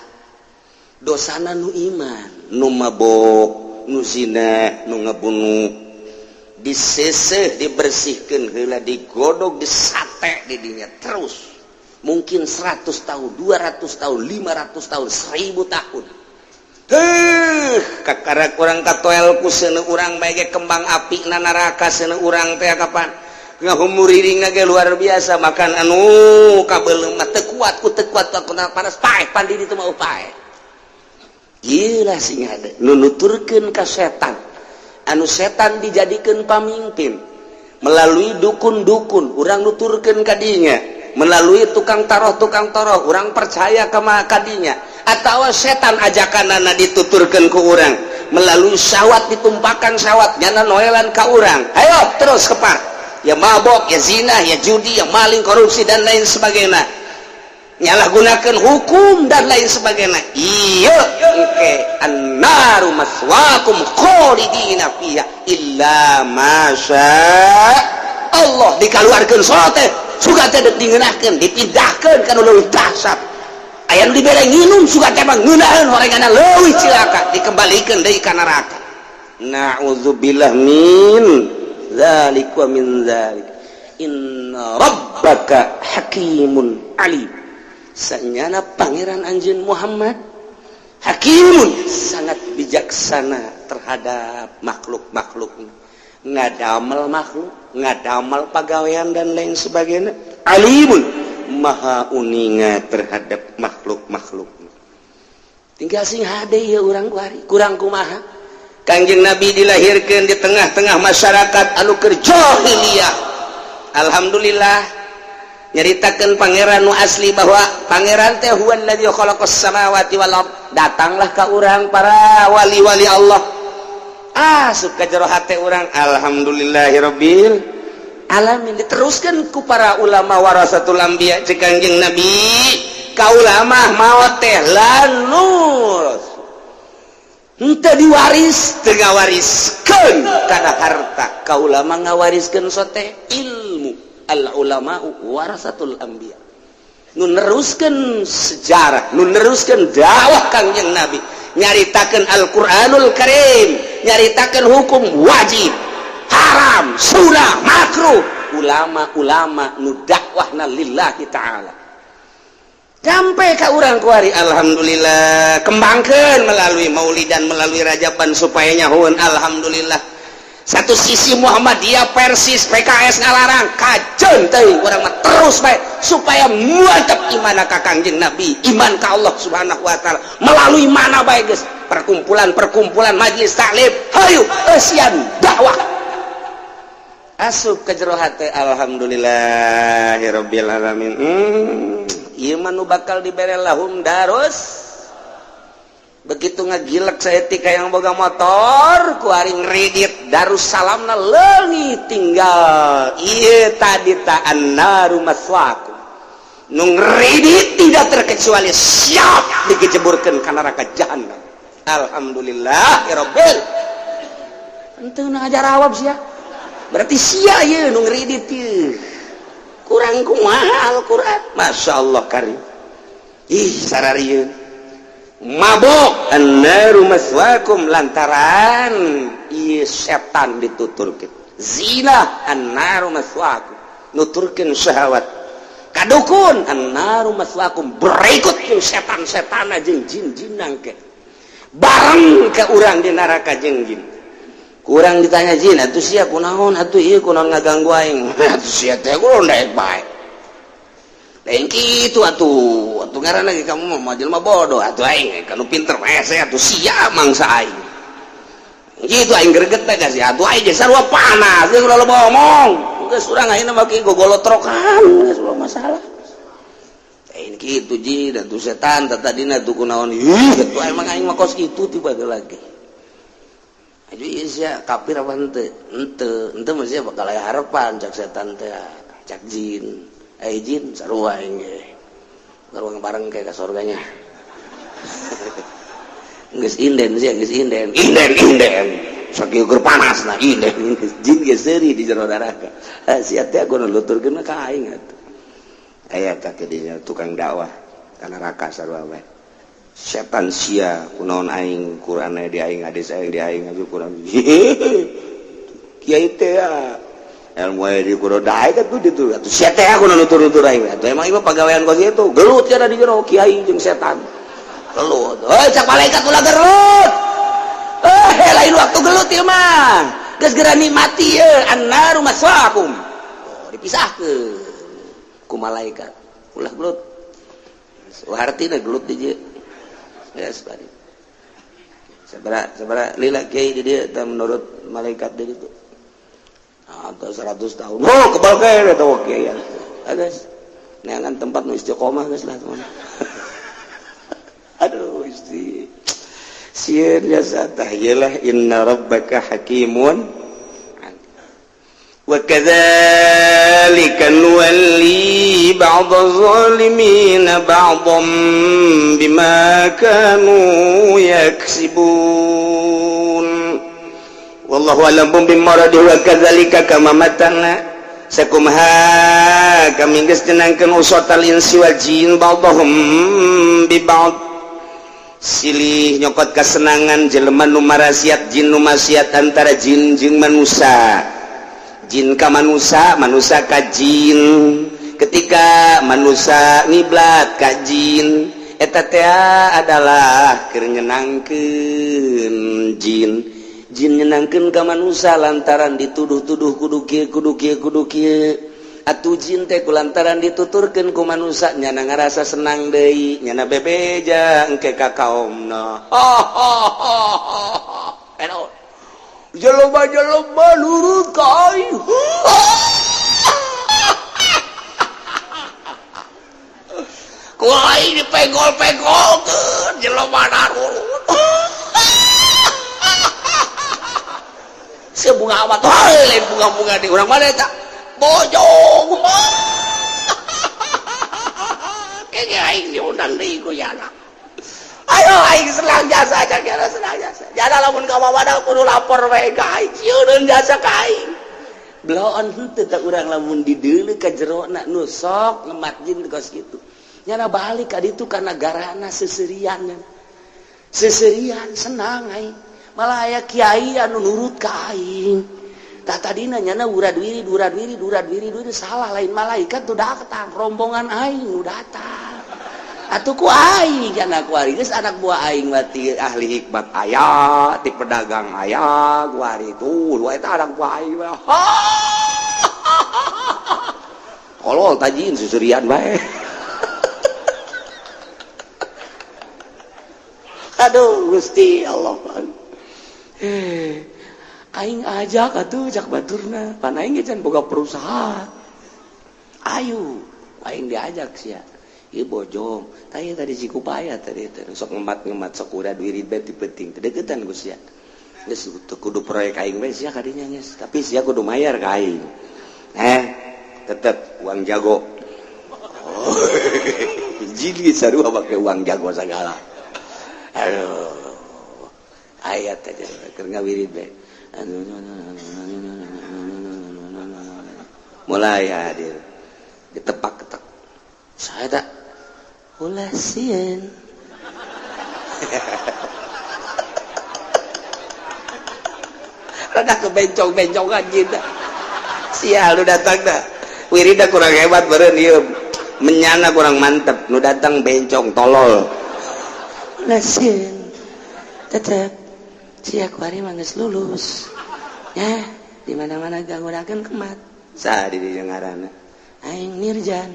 S1: dosana nu iman, nu mabok, nu zina, nu ngabunuh diseseh dibersihkeun heula digodog disate di dinya terus. Mungkin 100 tahun, 200 tahun, 500 tahun, 1000 tahun. Kakara kurang katoel ku seuneu urang bae ge kembang api na neraka seuneu urang teh kapan ngahumuring ge luar biasa makan anu kabeuleuh mah teu kuat ku teu kuat panas paeh pandi ditu mah paeh. Ieu lah sing hade nu nuturkeun ka setan anu setan dijadikeun pamimpin melalui dukun-dukun urang nuturkeun ka dinya melalui tukang toroh urang percaya ka kadinya atawa setan ajakanana dituturkeun ku urang melalui syahwat ditumpakan syahwat nyana noelan ka urang ayo terus kepar ya mabok ya zina ya judi ya maling korupsi dan lain sebagainya nyalahgunakeun hukum dan lain sebagainya. Ieu engke annaru maswaakum khalidina fiha illa masya Allah dikaluarkeun sote suga teh dingeunahkeun dipindahkeun kana leuwih dahsyat. Aya nu dibere nginum suga teh mah ngeunaheun horenganna leuwih cilaka dikembalikeun deui ka neraka. Na'udzubillah min dzalik wa min dzalik. Inna rabbaka hakimun alim. Sanyana pangeran anjeun Muhammad hakimun sangat bijaksana terhadap makhluk-makhluknya. Ngadamel makhluk, ngadamel pagawean dan lain sebagainya. Alimun maha uninga terhadap makhluk-makhluk. Tinggal sing hade ya urang kuari kurang kumaha. Kangjeng Nabi dilahirkeun di tengah-tengah masyarakat anu keur jahiliyah. Alhamdulillah nyaritakeun pangeran nu asli bahwa pangeran teh huwallazi khalaqas samawati wal ard. Datanglah ka urang para wali-wali Allah. Suka jero hate urang alhamdulillahirabbil alamin. Diteruskan ku para ulama warasatul anbiya cek Kangjeng Nabi ka ulama maot teh lanur henteu diwaris teu ngawariskeun kana harta ka ulama ngawariskeun sote ilmu. Al ulama warasatul anbiya nu neruskeun sejarah nu neruskeun dakwah Kangjeng Nabi nyaritakeun Al-Qur'anul Karim nyaritakeun hukum wajib haram haram sunnah makruh ulama-ulama nu dakwahna lillahi ta'ala sampai ka urang kuari alhamdulillah kembangkeun melalui maulidan melalui rajaban supaya nyahoeun alhamdulillah satu sisi Muhammadiyah Persis PKS ngalarang kajen teuing urang mah terus bae supaya mantap iman ka Kangjeng Nabi iman ka Allah Subhanahu wa taala melalui mana bae geus perkumpulan majelis taklim hayu eusian dakwah asup ka jero hate alhamdulillahirabbil alamin ieu mah nu bakal dibere lahum darus begitu ngagilek saeutik yang boga motor ku ari ngredit Darussalamna leungit tinggal ieu tadi ta annaru maswaakum nu ngredit tidak terkecuali siap dijeburkeun ka neraka jahanam alhamdulillahirabbil henteu nu ngajar awab sia berarti sia ieu nu ngredit ieu kurang kumaha Al-Qur'an masyaallah karim ih sararieun mabok annaru maswaakum lantaran ieu setan dituturkeun zina annaru maswaakum nuturkeun syahwat kadukun annaru maswaakum berikut jeung setan-setan jeung jin-jinang ke bareng ka urang di neraka jeung jin kurang ditanya jin atuh sia kunaon atuh ieu kunaon ngaganggu aing atuh sia teh kunaon daek bae lain kitu atuh ngaranna ge kamu mah jelema bodoh atuh aing kanu pinter mese atuh sia mangsa aing kitu aing greget teh geus atuh aing sarua panas geus ulah loba omong geus urang ayeuna mah ki gogolotrokan geus ulah masalah lain kitu jin atuh setan tadina tuh kunaon ih atuh emang aing mah kos kitu tiba lagi aja ieu sia kafir apa henteu mah sia bakal aya harapan cak setan teh cak jin jin sarua aing ge sarua bareng ke ka surganya geus inden sia geus inden sakieu keur panasna inden jin ge seuri di jero neraka sia teh kudu nuturkeun ka aing atuh aya teh dinya tukang dakwah ka neraka sarua bae setan sia kunaon aing Qur'an di aing hadis aing di aing aju Qur'an kiai teh ilmu di kudu daek atuh ditu atuh sia teh aku nutur-nutur aing atuh emang ieu pagawean kos itu gelut cenah di jero kiai jeung setan gelut cak malaikat ulah gelut lain waktu gelut ieu mah geus geura nikmati ieu annaru maswaakum dipisahkeun ku malaikat ulah gelut artina gelut di dieu yes bari sabaraha lila kiai di dieu teh menurut malaikat di ditu atau 100 tahun kebal kaya eta kiai guys neangan tempat nu istiqomah geus lah teman aduh isti sieun jasa tah yalah inna rabbaka hakimun wa kadzalika nuwalli ba'daz zalimin ba'dhum bima kanu yaksibun wallahu a'lam bimaradihi wa kadzalika kama matana sakumha kami geus tenangkeun usatal insi wal jin ba'dhum bi ba'd silih nyokot kasenangan jelema nu marasiat jin nu maksiat antara jin jeung manusia jin ka manusia manusia ka jin ketika manusia ngiblat ka jin eta teh adalah keur nyenangkeun jin nyenangkeun ka manusia lantaran dituduh-tuduh kudu kieu atuh jin teh kulantaran dituturkeun ku manusia nyana ngarasa senang deui nyana bebeja engke ka kaumna jelema nurut ka aing ku aing dipegol-pegolkeun jelema nurut sebunga amat lain bunga-bunga di urang mana eta bojong kayaknya aing diundang deui ku yana ayo aing selang jasa aja kira selang jasa jana lamun ka mawadal kudu lapor wae ka aing sieun jasa ka aing bloon henteu teh urang lamun dideuleu ka jerona nu sok ngemat jin kos kitu nyana balik ka ditu ka nagarana seserian senang aing malah aya kiai anu nurut ka aing tak tadina nyana duradwiri salah lain malaikat tuh datang rombongan aing nu datang atuh ku aing kana ku ari geus anak buah aing mati ahli hikmat aya ti pedagang aya ku ari tuh lu eta anak buah aing kolol tajin susurian bae aduh Gusti Allah aing ajak atuh jak baturna pan aing can boga perusahaan ayo aing diajak sia ieu bojong tanya tadi Cikupaya tadi sok ngemat sok udah duit bet penting deketan Gus sia geus kudu proyek aing we sia kadinya geus tapi sia kudu mayar ka aing tetep uang jago jadi sarua pake uang jago segala aduh ayat aja keur ngawirid bae mulai hadir ditepak-tepak saya tak ulah sieun rada kebencong-bencongan gitu sial lu datang dah wirida kurang hebat beureun ieu menyana kurang mantep nu datang bencong tolol ulah sieun tetep sia kuari mah geus lulus ya di mana-mana ganggunakeun kemat saha di dieu ngaranna aing Nirjan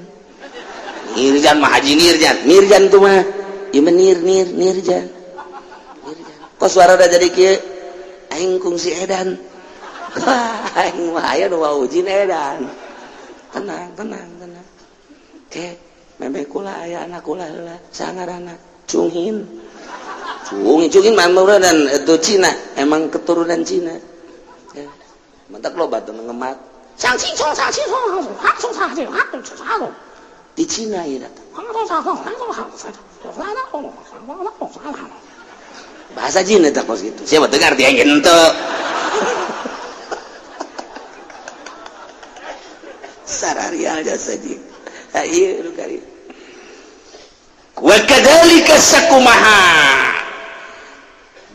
S1: mah Haji Nirjan tuh mah ieu mah Nirjan kok suara udah jadi kieu aing kungsi edan aing mah aya nu wawujin edan tenang ke meme kula aya anak kula heula saha ngaranna Cunghin mamura dan itu Cina emang keturunan Cina ya. Mantap lo batu ngemat di Cina ya datang bahasa Cina tak kos gitu siapa dengar dia gitu sararial jasa jing ayo lu kali wa kadzalika sakumaha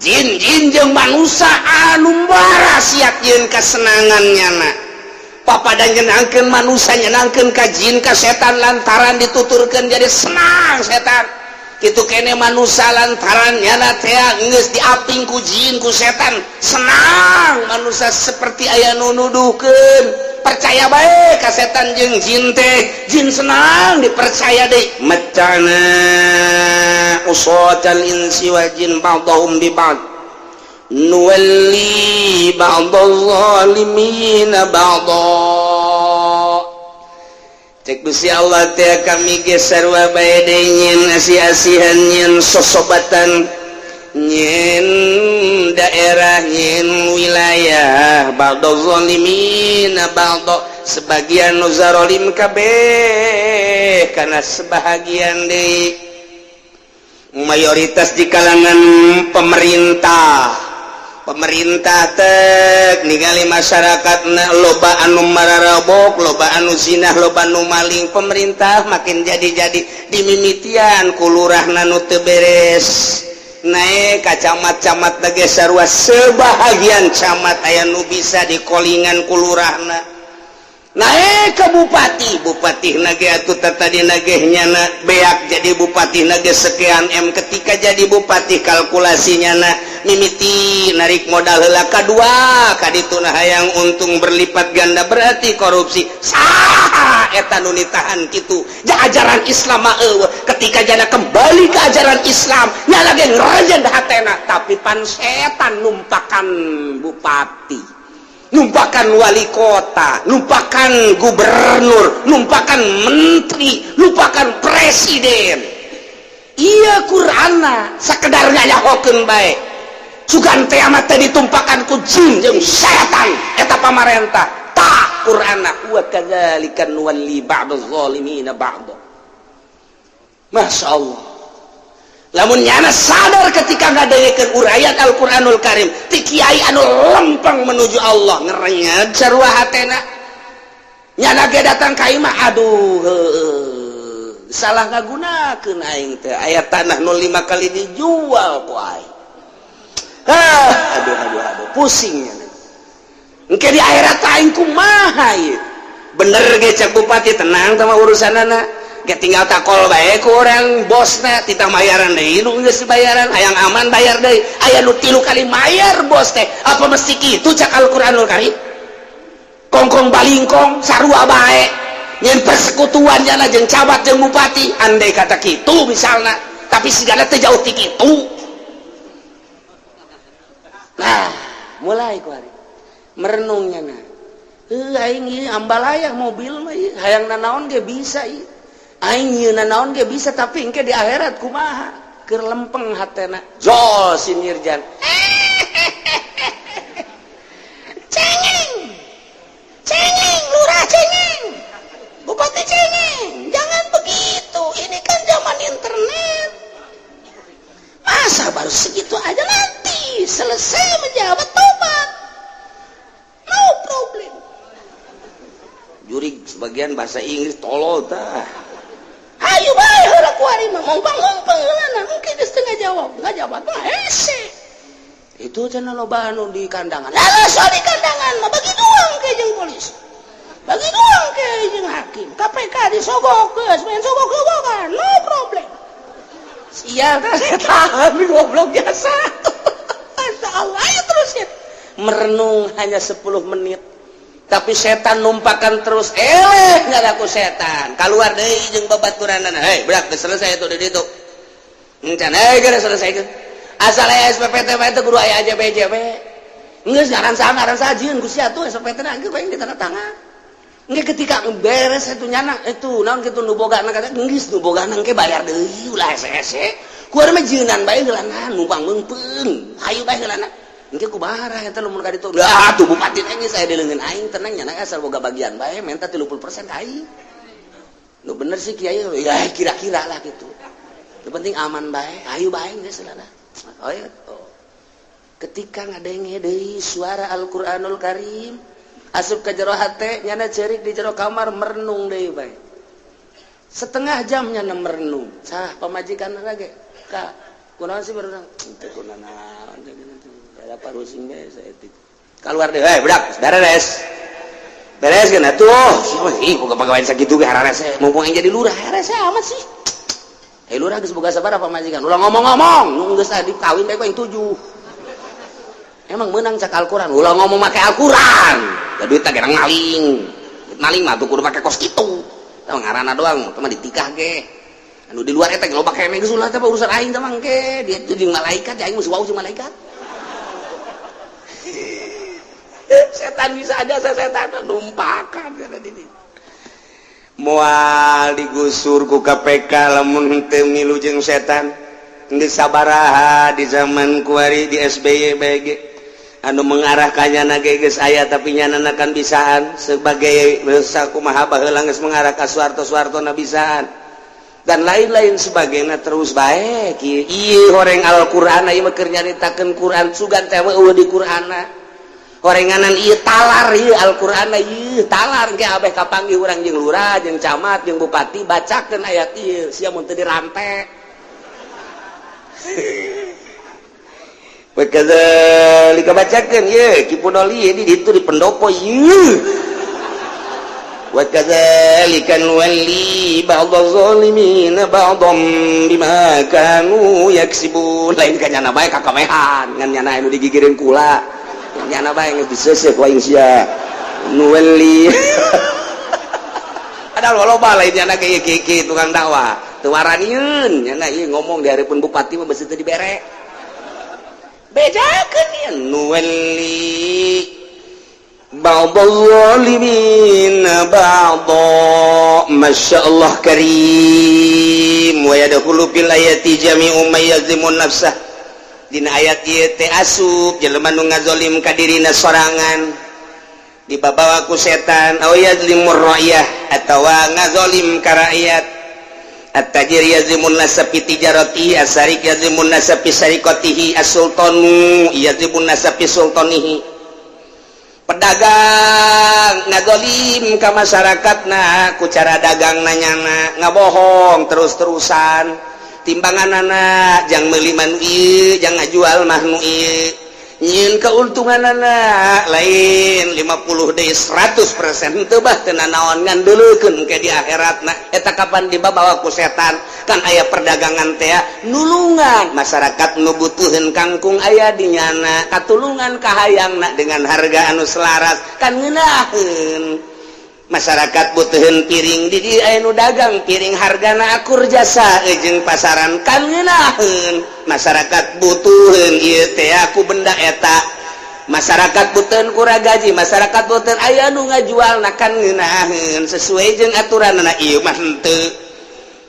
S1: jin jeung manusia anu barasiat yeun kasenangannya na papada nyenangkeun manusia nyenangkeun ka jin ka setan lantaran dituturkeun jadi senang setan kitu kene manusia lantaran nyana teh geus diaping ku jin ku setan senang manusia seperti aya nu nuduhkeun percaya bae ka setan jeung jin teh jin senang dipercaya deui macana usatal insi wa jin ba'dhum bi ba'd nuwalli ba'dadh zalimin ba'dha cek Gusti Allah teh kami ge sarua bae deui nyin asi-asihan nyin sosobatan nyin daerah nyin wilayah ba'dadh zalimin ba'dha sebagian nu zalim kabeh kana sebahagian deui mayoritas di kalangan pemerintah tek ningali masyarakat loba anu mararabok loba anu zinah loba anu maling pemerintah makin jadi dimimitian ku lurahna nu teu beres naik ka camat-camat teh sarua sebahagian camat aya nu bisa dikolingan ku lurahna naik ke bupati nage atuh tadi nage nyana beak jadi bupati nage sekian M ketika jadi bupati kalkulasinya na mimiti narik modal heula kadua kaditu nah hayang untung berlipat ganda berarti korupsi saha eta nu nitahan kitu ajaran Islam mah ketika jana kembali ke ajaran Islam nya lagi ngerajan hatena tapi pan setan numpakan bupati numpakan wali kota, numpakan gubernur, numpakan menteri, numpakan presiden. Iya Qur'anna sakedar nyahokeun bae. Sugan teh amat teh ditumpakan ku jin jeung setan eta pamarentah. Tah Qur'anna wa kadzalika nuwalli ba'dadh zalimin ba'd. Masyaallah. Lamun nyana sadar ketika ngadengekeun urayat Al-Qur'anul Karim ti kiai anu lempeng menuju Allah ngerenyet sarua hatena nyana ge datang ka imah aduh salah ngagunakeun aing teh aya tanah 05 kali dijual ku aing aduh pusing nyana engke di akhirat aing kumaha ieu bener ge cek bupati tenang sama urusan anak ge tinggal takol bae ku urang bosna tita bayaran deui nu geus bayaran hayang aman bayar deui aya nu 3 kali mayar bos teh apa mesti kitu cak Al-Qur'anul Karim kongkong balingkong sarua bae nyen persekutuannya jeung cabat jeung bupati andai kata kitu misalna tapi segala teh jauh ti kitu. Nah mulai ku ari merenungnya na aing ieu ambalaya mobil mah hayang nanaon ge bisa ieu aing ieu nanaon ge bisa tapi engke di akhirat kumaha keur lempeng hatena jol si Mirjan cengeng lurah cengeng bupati cengeng jangan begitu ini kan zaman internet masa baru segitu aja nanti selesai menjabat tobat no problem jurig sebagian bahasa Inggris tolol tah ayo bae heula ku ari mah ngompang-ngompang heula mungkin setengah jawab enggak jawab mah hese itu cenah loba anu di kandangan lalu soal di kandangan mah bagi doang ke jeung polisi bagi doang ke jeung hakim KPK disogok geus main sogok-sogokan no problem sial kan setan goblok biasa Allah ayo terus ya merenung hanya 10 menit tapi setan numpakan terus nggak aku setan keluar deui jeung babaturanana hei berak geus selesai itu di ditu encan geus selesai geus asal SPPT itu kudu aya AJB geus ngaran sajieun Gusti atuh SPPT na geus bae di tanda tangan engke ketika beres itu nyana itu naon kitu nu bogana kata geus nu bogana engke bayar deui ulah hese ku mah jeunan bae heulana numpang meungpeung hayu bae heulana engke kumaha eta lamun ka ditu lah tuh bupati geus saya dileungeun aing tenang nyana asal boga bagian bae menta 30% ka aing nu bener sih kiai ya kira-kira lah gitu yang penting aman bae hayu bae geus heulana oh ya ketika ngadenge deui suara Al-Qur'anul Karim asup ke jero hate nyana cerik di jero kamar merenung deui bae setengah jam nyana merenung sah pamajikan lagi ka kunaon sih merenung teu kunaon ada parusing bae saeutik keluar deui budak beres kan atuh ih boga pagawean sakitu ge hararese mumpung aing jadi lurah hararese amat sih lurah geus boga sabaraha pamajikan ulah ngomong-ngomong nu geus dikawin bae ku aing 7 emang menang cak Al-Quran ulah ngomong make Al-Quran ya duit tak gerang maling mah tuh kudu make kos kitu tah ngaranna doang teh mah ditikah ge anu di luar eta loba kene geus ulah teh urusan aing teh mah engke dia jeung malaikat aing mesti wau jeung malaikat setan bisa aja setan numpakan kana di dieu moal digusur ku KPK lamun teu milu jeung setan geus sabaraha di zaman kuari di SBY BG anu mengarah ka nyana geus aya tapi nyanana kan bisaan sebagai sakumaha baheula geus mengarah ka Soeharto-Soehartona bisaan dan lain-lain sebagainya terus bae kieu ieu horeng Al-Qur'an ieu mah keur nyaritakeun Quran sugan teh eueuh di Qur'anna horenganan ieu talar ieu Al-Qur'an ieu talar ge abeh kapanggih urang jeung lurah jeung camat jeung bupati bacakeun ayat ieu sia mun teu dirampe Wakadzalika bacakeun ye kipunoli di ditu di pendopo ye wakadzalika nuwalli ba'dadz zalimin ba'dhum bima kanu yaksibun lain ka nyana bae kakamehan ngan nyana anu digigireun kula nyana bae geus diseuseuh ku aing sia nuwalli padahal loba lain nyana ge ki tukang dakwah teu waranieun nyana ieu ngomong di hareupeun bupati mah beuseuh teu dibere bedakeun ieu nuwalli ba'dadz zalimin ba'dha masyaallah karim wa yadkhulu fil ayati jami'u may yazimun nafsah dina ayat ieu teh asup jelema nu ngazolim ka dirina sorangan dibabawa ku setan aw yazlimur ra'iyah atawa ngazolim ka rakyat at-tajir yazimun nasabi tijaratihi as-sarik yazimun nasabi sarikatihi as-sultanu yazimun nasabi sultanihi pedagang ngazolim ka masyarakatna ku cara dagang nanyana ngabohong terus-terusan timbanganana jang meuli manu ieu jang ngajual mah nu ieu nyieun keuntunganana lain 50 deui 100% teu bah teu naon ngandeulekeun ke di akhiratna eta kapan dibawa ku setan kan aya perdagangan teh nulungan masyarakat nu butuheun kangkung aya di nyana katulungan kahayangna dengan harga anu selaras kan ngeunaheun masyarakat butuheun piring di dieu aya nu dagang piring hargana akur jasa jeung pasaran kan ngeunaheun masyarakat butuheun ieu teh aku benda eta masyarakat buteun kurang gaji masyarakat buteun aya nu ngajual kan ngeunaheun sesuai jeung aturanna ieu mah henteu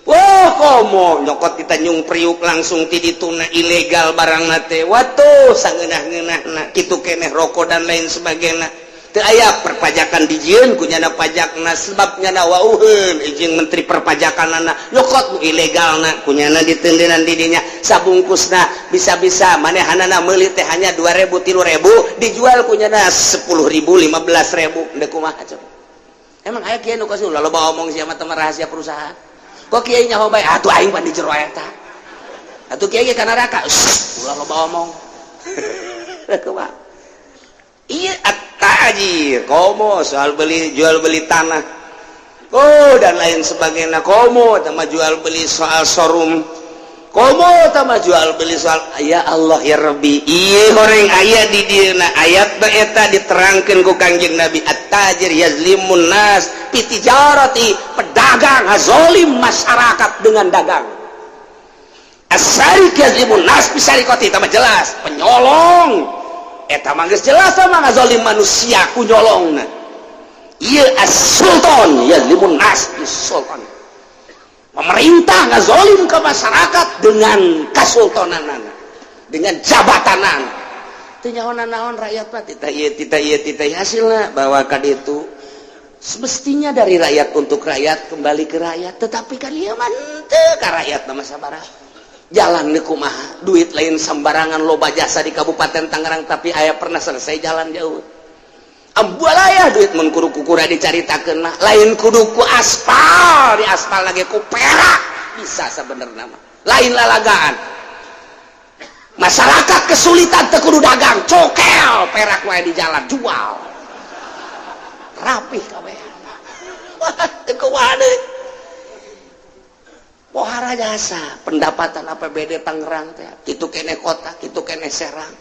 S1: wah komo nyokot kita nyung priuk langsung ti dituna ilegal barangna teh watuh sangeunah-ngeunahna kitu keneh rokok dan lain sebagainya teu aya perpajakan dijieun ku nyana pajakna sebab nyana wauheun jeung menteri perpajakanna nyokot nu ilegalna ku nyana diteundeunnan di dinya sabungkusna bisa-bisa manehanana meuli teh hanya 2.000 3.000 dijual ku nyana 10.000 15.000 endeu kumaha coba emang aya kieu nu kasih loba omong sia mah teh rahasia perusahaan kok kieu nyaho bae atuh aing pan di jero eta atuh kieu ge ka neraka ulah loba omong kumaha iya at-tajir komo soal beli jual beli tanah dan lain sebagainya komo sama jual beli soal showroom komo sama jual beli soal ya Allah ya Rabbi iya horeng aya di dieuna ayat baeta diterangkeun ku Kangjeng Nabi at-tajir yazlimun nas fi tijarati pedagang zalim masyarakat dengan dagang as-sarik yazlimun nas fi sarikati tambah jelas penyolong eta mah geus jelas mah ngazolim manusia ku nyolongna ieu as-sultan yazlimun nas bis-sultan pemerintah ngazolim ke masyarakat dengan kasultananana dengan jabatanan teu nyaho naon rakyat mah tita ieu hasilna bawa ka ditu semestinya dari rakyat untuk rakyat kembali ke rakyat tetapi kan ieu mah teu ka rakyat mah sabaraha jalan nih kumaha duit lain sembarangan loba jasa di Kabupaten Tangerang tapi aya pernah selesai jalan jauh ambualaya duit mun kudu kukura dicaritakeun mah lain kudu ku aspal di aspal lagi ku perak bisa sebenarnya mah lain lalagaan masyarakat kesulitan teu kudu dagang cokel perak wae di jalan jual rapih kabeh wah teu kumaha deui pohara jasa pendapatan APBD Tangerang teh kitu keneh kota kitu keneh Serang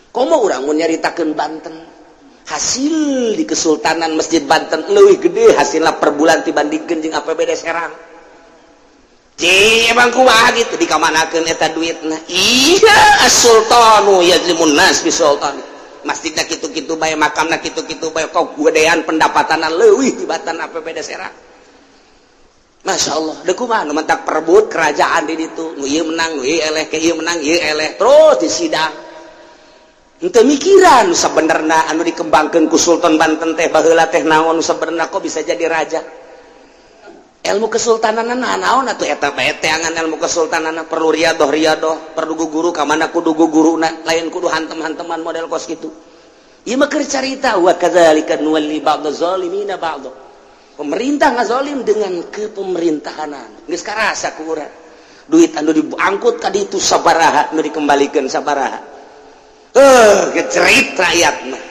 S1: komo urang mun nyaritakeun Banten hasil di Kesultanan Masjid Banten leuwih gede hasilna per bulan dibandingkeun jeung APBD Serang emang kumaha gitu dikamanakeun eta duitna iya as-sultanu yazlimun nas bi sultan masjidna kitu-kitu bae makamna kitu-kitu bae kok gedean pendapatanna leuwih tibatan APBD Serang Masya Allah, dekuman mentak perebut kerajaan di ditu, nu ieu menang, nu ieu eleh, ke ieu menang, ieu eleh, terus disidang. Henteu mikiran sabenerna anu dikembangkeun ku Sultan Banten teh baheula teh naon sabenerna kok bisa jadi raja. Ilmu kesultananana naon atuh eta bae teangan ilmu kesultananana perlu riadoh, perlu guru ka mana kudu guruna, lain kudu hantem-hanteman model kos kitu. Ieu mah keur carita wa kadzalika nuwalli ba'daz zalimina ba'd. Pemerintah ngazolim dengan kepemerintahanan geus karasa ku urang duit anu diangkut ka ditu sabaraha anu dikembalikeun sabaraha gecerit rakyat mah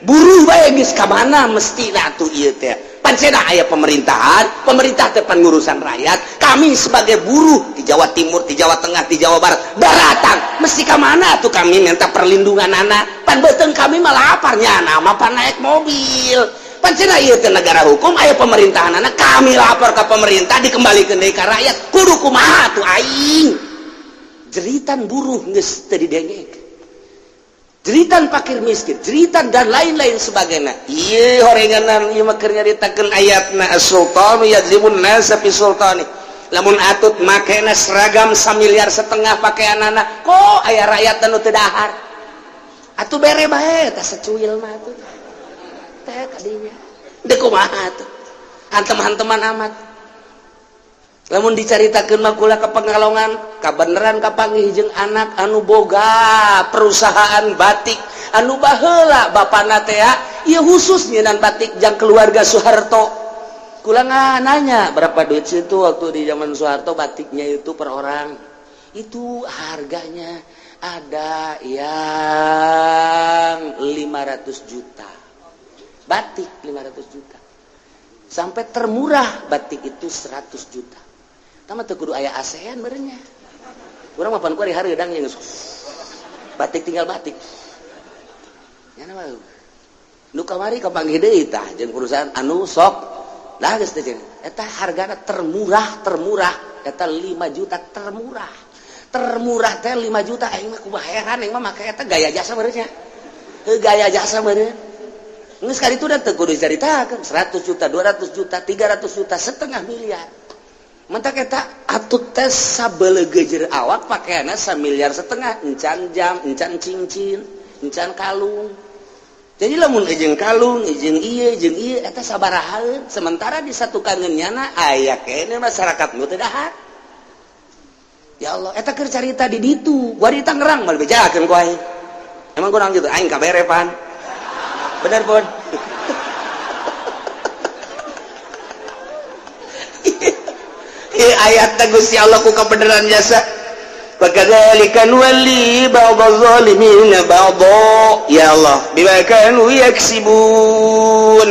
S1: buruh bae geus ka mana mestina atuh ieu teh pancena aya pemerintahan pemerintah teh pan ngurusan rakyat kami sebagai buruh di Jawa Timur di Jawa Tengah di Jawa Barat daratang mesti ka mana atuh kami minta perlindungan anak pan beuteung kami malah laparnya nama pan naik mobil pancena ieu teh negara hukum aya pemerintahan anak kami lapor ke pemerintah dikembalikeun deui ka rakyat kudu kumaha tuh aing jeritan buruh geus teu didengek jeritan fakir miskin jeritan dan lain-lain sebagainya ieu horenganan ieu mah keur nyaritakeun ayatna as-sultanu yazlimun nas fi sultani lamun atut makena seragam 1,5 miliar pakaianana kok aya rakyat anu teu dahar atuh bere bae tah secuil mah atuh teh kadinya deuk kumaha tuh hantem-hanteman amat lamun dicaritakeun mah kula ka Pangalongan kabeneran kapanggih jeung anak anu boga perusahaan batik anu baheula bapana teh ieu khusus nyeunan batik jang keluarga Soeharto kula nanya berapa duit situ waktu di zaman Soeharto batiknya itu per orang itu harganya ada yang 500 juta batik 500 juta. Sampai termurah batik itu 100 juta. Tama teu kudu aya ASEAN beureunya. Urang mah pan kuari hareudang yang batik tinggal batik. Ya nama nu kamari kapanggih deui tah jeung perusahaan anu sok dah geus teh eta hargana termurah eta 5 juta termurah teh 5 juta aing mah kumaha heran aing mah make eta gaya jasa beureunya. Gaya jasa beureuh. Geus kaditu dan teu kudu dicaritakeun 100 juta, 200 juta, 300 juta, setengah miliar. Mentak eta atut tes sabeuleuh gejer awak pakeana 1,5 miliar encan jam, encan cincin, encan kalung. Jadi lamun jeung kalung, jeung ieu eta sabaraha sementara di satu kangeunnyana aya kene masyarakat nu teu dahar. Ya Allah, eta keur carita di ditu, gua di Tangerang mah bejakeun ku aing. Emang kurang gitu, aing kabere pan. Bener pun. Ayat Gusti Allah ku kabeneran jasa. Fakadzalika nuwalli ba'dadh zalimin ba'dha. Ya Allah, bima kanu yaksibun.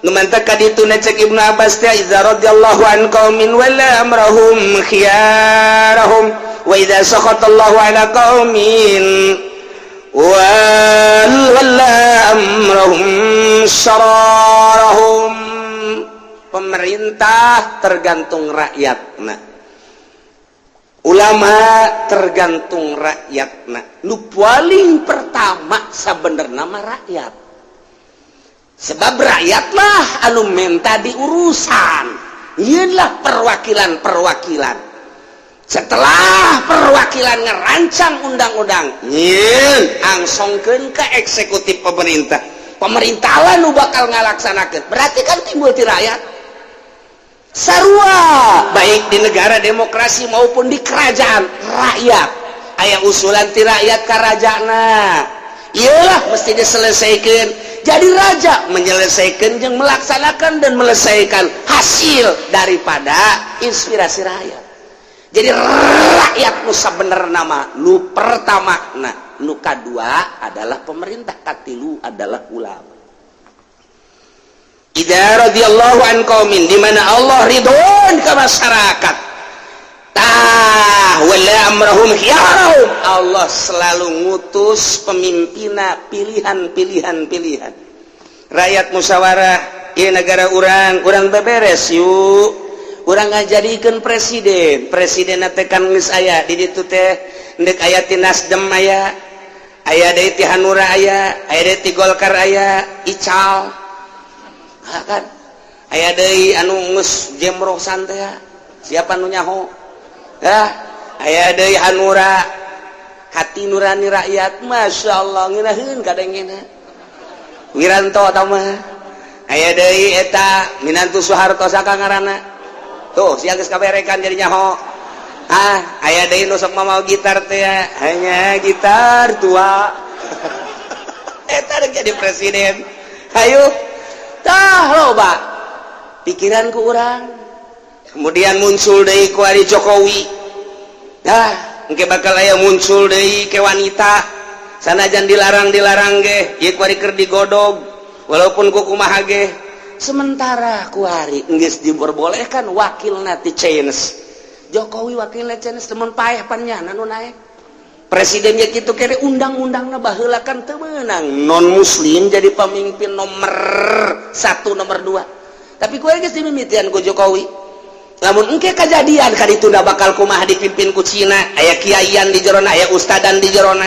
S1: Numantak kaditu cek Ibnu Abbas teh idza radhiyallahu an qaumin wala amrahum khiyarahum wa idza sakhatallahu ala qaumin wala amrahum syararahum. Pemerintah tergantung rakyatna, ulama tergantung rakyatna. Nu paling pertama sabenerna mah rakyat, sebab rakyatlah anu menta diurusan. Ieunlah perwakilan. Setelah perwakilan ngerancang undang-undang, nyeun angsongkeun ka eksekutif pemerintah. Pemerintah lah nu bakal ngalaksanakeun. Berarti kan timbul ti rakyat. Sarua baik di negara demokrasi maupun di kerajaan rakyat aya usulan ti rakyat ka rajana, iyalah mesti diselesaikan. Jadi raja menyelesaikan jeung melaksanakan dan melesaikan hasil daripada inspirasi rakyat. Jadi rakyat nu sabenerna mah nu pertama nu kadua adalah pemerintah, katilu adalah ulama. Idza radhiyallahu an qaumin, di mana Allah ridwan ke masyarakat. Wala amrahum khiyarahum, Allah selalu ngutus pemimpinna pilihan. Rakyat musyawarah, ieu negara urang beberes yuk. Urang ngajadikeun presiden teh kan geus aya di ditu teh endek aya ti Nasdem aya deui ti Hanura aya deui ti Golkar aya Ical. Kan aya deui anu geus jemrosan teh siapa nu nyaho aya deui Hanura hati nurani rakyat, masyaallah ngeunaheun kadengena Wiranto eta mah aya deui eta minantu Soeharto saka ngaranna tuh siang geus kaberekan jadi nyaho. Aya deui nu sok mamau gitar teh hanya gitar tua. Eta rek jadi presiden. Hayu tah loba pikiran ku urang. Kemudian muncul deui ku ari Jokowi. Engke bakal aya muncul deui ke wanita. Sanajan dilarang ge, ieu ku ari keur digodog. Walaupun ku kumaha ge. Sementara ku ari geus diperbolehkan wakilna ti Chinese. Jokowi wakilna Chinese temen paeh pannyana nu naek. Presidennya kitu kere undang-undangna baheula kan teu meunang non muslim jadi pemimpin nomor 1 nomor 2. Tapi ku geus dimimitian ku Jokowi. Lamun engke kajadian kaditunda bakal kumaha dipimpin ku Cina, aya kiaian di jerona, aya ustadan di jerona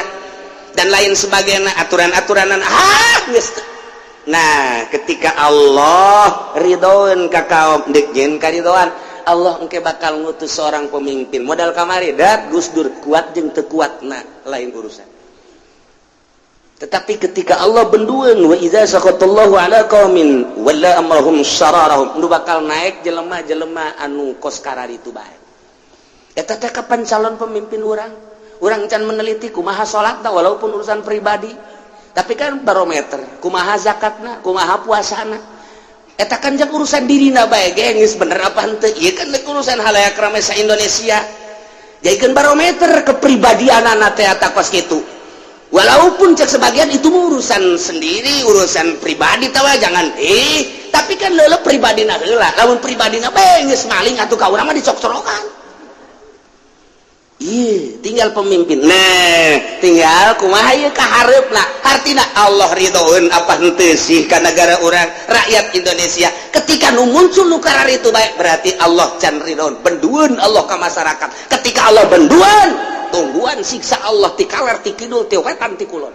S1: dan lain sebagainya, aturan-aturanan geus. Nah, ketika Allah ridhoan ka kaum dikeun karidoan, Allah engke bakal ngutus seorang pemimpin modal kamari dat Gus Dur kuat jeung teu kuatna lain urusan. Tetapi ketika Allah bendueun wa idza saqatallahu ala qaumin walla amrahum syararahum, nu bakal naik jelema-jelema anu kos karari itu bae. Eta teh kapan calon pemimpin urang? Urang can meneliti kumaha salatna walaupun urusan pribadi. Tapi kan barometer kumaha zakatna, kumaha puasana. Eta kan jak urusan dirina bae ge geus bener apa henteu. Ieu kan urusan halayak rame sa Indonesia. Jadikeun barometer kepribadianana teh eta kos kitu. walaupun cek sebagian itu urusan sendiri, urusan pribadi tawa jangan tapi kan leuleuh pribadina heula, lamun pribadina bae geus maling atuh ka urang mah dicok-corokan. Iya, tinggal pemimpin. Nah, tinggal kumaha ieu kahareupna. Artina Allah ridhoeun apa henteu sih ka negara urang, rakyat Indonesia. Ketika nu muncul nu kararitu bae, berarti Allah can ridhoeun. Bendueun Allah ka masyarakat. Ketika Allah bendueun, tungguan siksa Allah ti kaler ti kidul ti wetan ti kulon.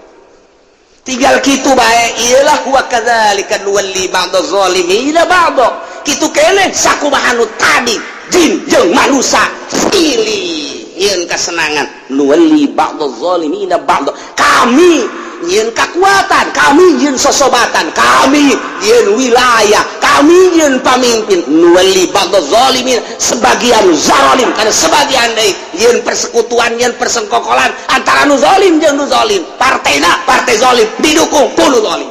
S1: Tinggal kitu bae, iyalah wa kadzalika nuwalli ba'daz zalimina ba'd. Kitu keneh sakumaha nu tadi jin jeung manusia pilih yen kesenangan nuwalli ba'daz zalimina ba'd. Kami yen kekuatan, kami yen sosobatan, kami yen wilayah, kami yen pamimpin nuwalli ba'daz zalimin sebagian zalim karena sebagian deui yen persekutuan yen persengkokolan antara nu zalim jeung nu zalim, partena partai zalim didukung ku nu zalim,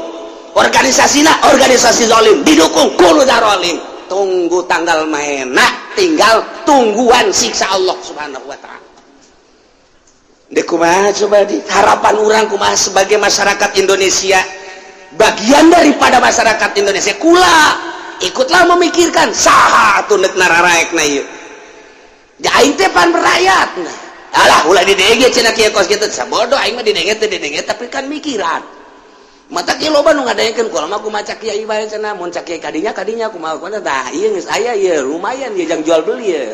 S1: organisasina organisasi zalim didukung ku nu zalim. Tunggu tanggal maena, tinggal tungguan siksa Allah Subhanahu wa taala. Dek kumaha coba di harapan orang kumaha sebagai masyarakat Indonesia, bagian daripada masyarakat Indonesia kula ikutlah memikirkan saha atuh neuk nararaekna ieu. Da aing teh pan berakyat. Alah ulah didenge cenah kieu kos kitu sabodo aing mah didenge teh didenge tapi kan mikiran. Mata kieu loba nu ngadaengkeun kula mah kumaha cak kiai bae cenah mun cak kiai kadinya kumaha tah ieu geus aya ieu lumayan ieu jang jual beli ieu.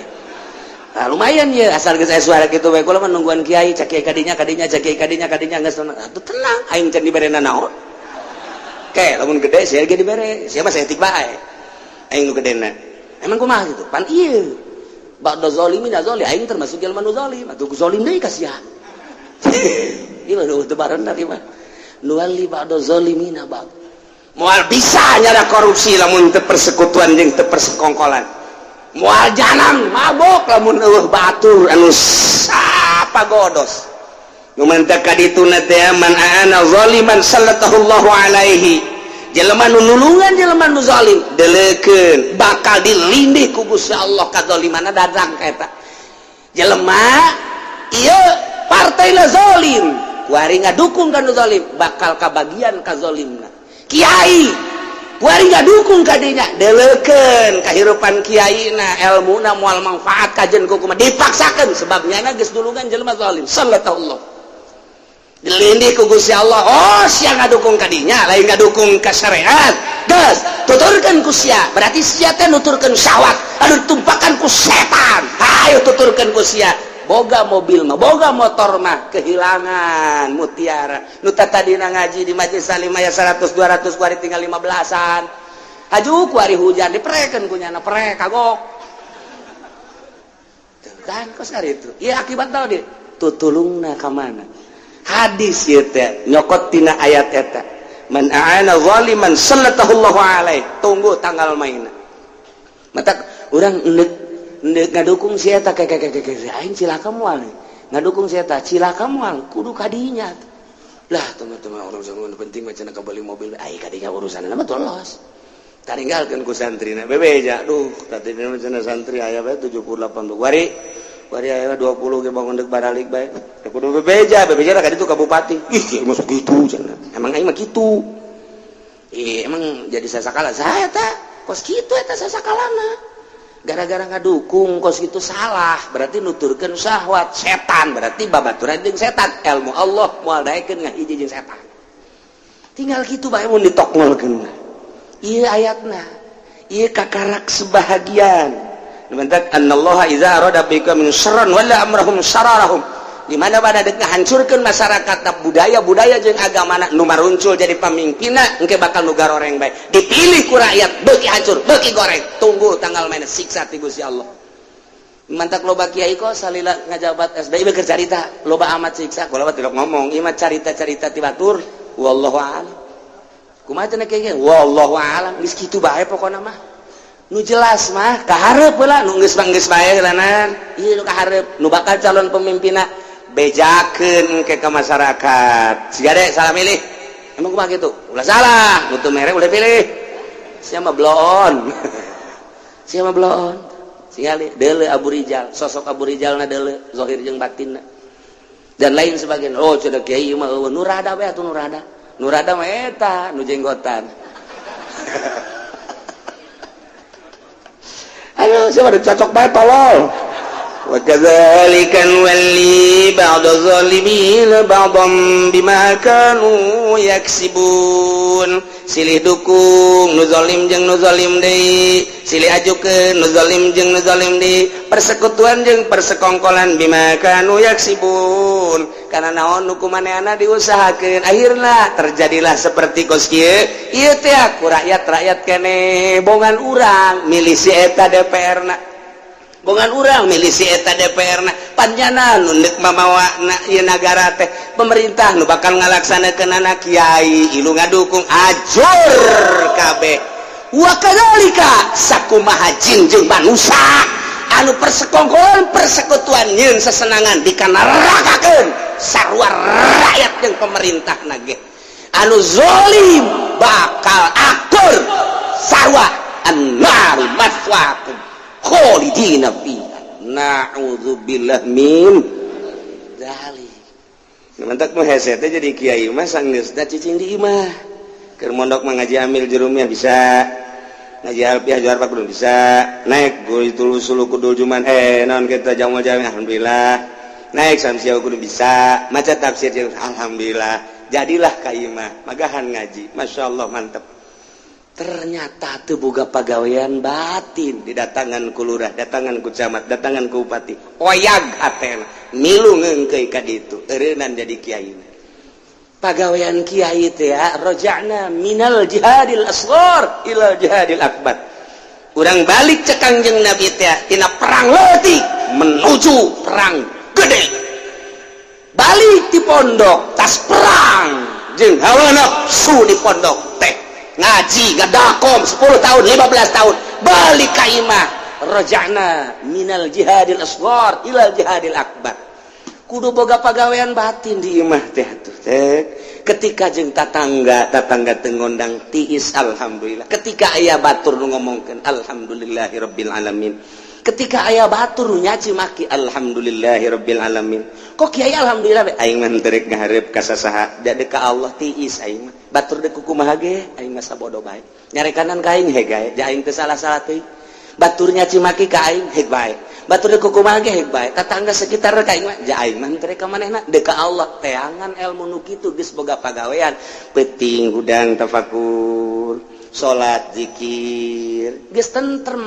S1: Nah, lumayan ya asal geus aya suara kitu bae kula mah nungguan kiai cak kiai kadinya cak kiai kadinya geus tenang aing can diberena naon. Ke lamun gede saya ge dibere, sia mah saeutik bae. Aing nu gedena. Emang kumaha gitu? Pan ieu. Ba'da zalimina zalim aing termasuk jelema nu zalim, atuh ku zalim deui kasihan. Ieu mah teu barenna ieu mah. Nuwalli ba'da zalimina ba'd. Moal bisa nyara korupsi lamun teu persekutuan jeung teu persekongkolan. Moal janam mabok lamun eueuh batur anu apa godos nu mantep ka dituna teh man aana zaliman sallallahu alaihi jelema nu nulungan jelema nu zalim deleukeun bakal dilindih ku Gusti Allah kadzalimanna dadang eta jelema ieu partaina zalim kuari ngadukung ka nu zalim bakal kabagian ka zalimna kiai kuari ngadukung ka dinya deleukeun kahirupan kiaina elmuna moal manfaat kajen ku kumaha dipaksakeun sebab nyana geus dulungan jelema zalim sallallahu dilindih ku Gusti Allah. Oh sia ngadukung ka dinya lain ngadukung ka syariat geus tuturkeun ku sia berarti sia teh nuturkeun syahwat anu ditumpakan ku setan. Hayu tuturkeun ku sia boga mobil mah boga motor mah kehilangan mutiara nu tadina ngaji di majelis salim aya 100 200 kuari tinggal 15-an haju kuari hujan diprekeun ku nyana prek kagok kan kos itu ieu akibat naon dieu tutulungna ka mana hadis ieu teh nyokot tina ayat eta man aana zaliman sallallahu alaihi tunggu tanggal mainna mata urang ngadukung si eta aing cilaka moal ngadukung si eta cilaka moal kudu kadinya lah teman-teman orang zaman penting macam nak beli mobil ai kadinya urusan nama tolos taringgalkeun ku santrina bebeja duh tadina macam santri aya bae 78 wari aya 20 ge bangun deuk baralik bae kudu bebeja lah ka ditu ka bupati ih masuk kitu cenah emang aing mah kitu emang jadi sasakala saya eta kos kitu eta sasakalana gara-gara ngadukung kos itu salah berarti nuturkeun syahwat setan berarti babaturan jeung setan ilmu Allah moal daekeun ngahiji jeung setan tinggal kitu bae mun ditokngolkeun ieu ayatna ieu kakarak sebahagian mentak annallaha iza arada bikum min syarran wala amrahum syararahum di mana pada deuk ngahancurkeun masyarakat budaya jeung agamana nu maruncul jadi pamimpinna engke bakal nu garoreng bae dipilih ku rakyat beuki hancur beuki goreng tunggu tanggal main siksa ti Gusti Allah mantak loba kiai kok salila ngajabat SBY keur carita loba amat siksa kula mah tidak ngomong ieu mah carita-carita ti batur wallahu a'lam kumaha cenah kiai wallahu a'lam geus kitu bae pokona mah nu jelas mah kahareup heula nu geus bae lanan ieu nu kahareup nu bakal calon pemimpinna bejakeun ke masyarakat sigade salah milih emang kumaha kitu ulah salah nutu mere udah pilih sia mah bloon sia mah bloon ningali deuleu Abu Rijal sosok Abu Rijalna deuleu zahir jeung batinna dan lain sebagainya. Oh sudah kiai mah nurada we atuh nurada mah eta nu jenggotan. Aduh siapa cocok bae tolol. Wa kadzalika walli ba'd zalimin ba'dhum bima kanu yaksibun. Silih dukung nu zalim jeung nu zalim deui, silih ajukeun nu zalim jeung nu zalim deui, persekutuan jeung persekongkolan bima kanu yaksibun. Kana naon nu kumaneana diusahakeun, akhirna terjadilah seperti kos kieu. Ieu teh ku rakyat keneh bongan urang milih si eta DPR-na. Bongan urang milih si eta DPR-na panjana nu neuk mamawana ieu nagara teh pemerintah nu bakal ngalaksanakeun anak kiai ilu ngadukung ajur kabeh. Wa kadzalika sakumaha jin jeung manusia anu persekongkolan persekutuan nyeun sesenangan dikanarakakeun sarua rakyat jeung pemerintah nage anu zalim bakal akur sarua annar maswaqum khalidina fiha na'udzubillah min dzalik. Mantak mah hese teh jadi kiai mah sanggeus da cicing di imah. Keur mondok mah ngaji amil jerumnya bisa. Ngaji alfiah juar pak kudu bisa. Naik guru tulus sulu kudul cuman naon kita jamu alhamdulillah. Naik samsia kudu bisa. Maca tafsir alhamdulillah. Jadilah ka imah magahan ngaji. Masyaallah mantep. Ternyata teu boga pagawean batin didatangan ku lurah, datangan ku camat, datangan ku bupati. Oyag hatena, milu ngeungkeui ka ditu, eureunan jadi kiai. Pagawean kiai teh raja'na minal jihadil asghar ila jihadil akbar. Urang balik cek Kangjeng Nabi teh tina perang leutik menuju perang gede. Balik di pondok tas perang jeung hawa nafsu di pondok teh. Ngaji gadakom 10 tahun 15 tahun balik ka imah raja'na minal jihadil asghar ila jihadil akbar. Kudu boga pagawean batin di imah teh atuh teh. Ketika jeung tatangga teu ngondang tiis alhamdulillah. Ketika aya batur nu ngomongkeun alhamdulillahirabbil alamin. Ketika aya batur nu nyaci maki alhamdulillahirabbil alamin. Kok kiai alhamdulillah aing mah teu rek ngahareup ka sasaha, dade ka Allah tiis aing mah. Batur deuk kumaha ge aing mah sabodo bae. Nyarekanan ka aing heg gae, da aing teu salah-salah teuing. Batur nyaci maki ka aing heg bae. Batur deuk kumaha ge heg bae. Tatangga sekitar ka aing mah, ja aing mah teu rek ka manehna, deuk ka Allah. Teangan ilmu nu kitu geus boga pagawean, penting hudang tafakur, salat, zikir, geus tentrem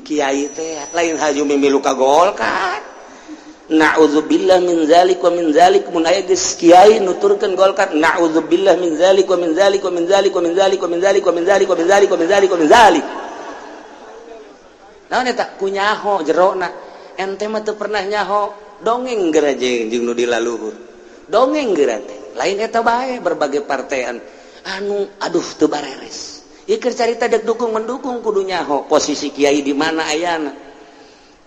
S1: kiai teh lain haju mimilu ka golkar. Na'udzubillah min zalik wa min zalik mun aya geus kiai nuturkeun golkar na'udzubillah min zalik wa min zalik wa min zalik wa min zalik wa min zalik wa min zalik wa min zalik wa min zalik wa min zalik. Naon eta kunyaho jerona ente mah teu pernah nyaho dongeng geura jeung nu dilaluhur. Dongeng geura teh lain eta bae berbagai partean anu aduh teu bareres. Ieu keur carita dek dukung mendukung kudu nyaho posisi kiai di mana ayana.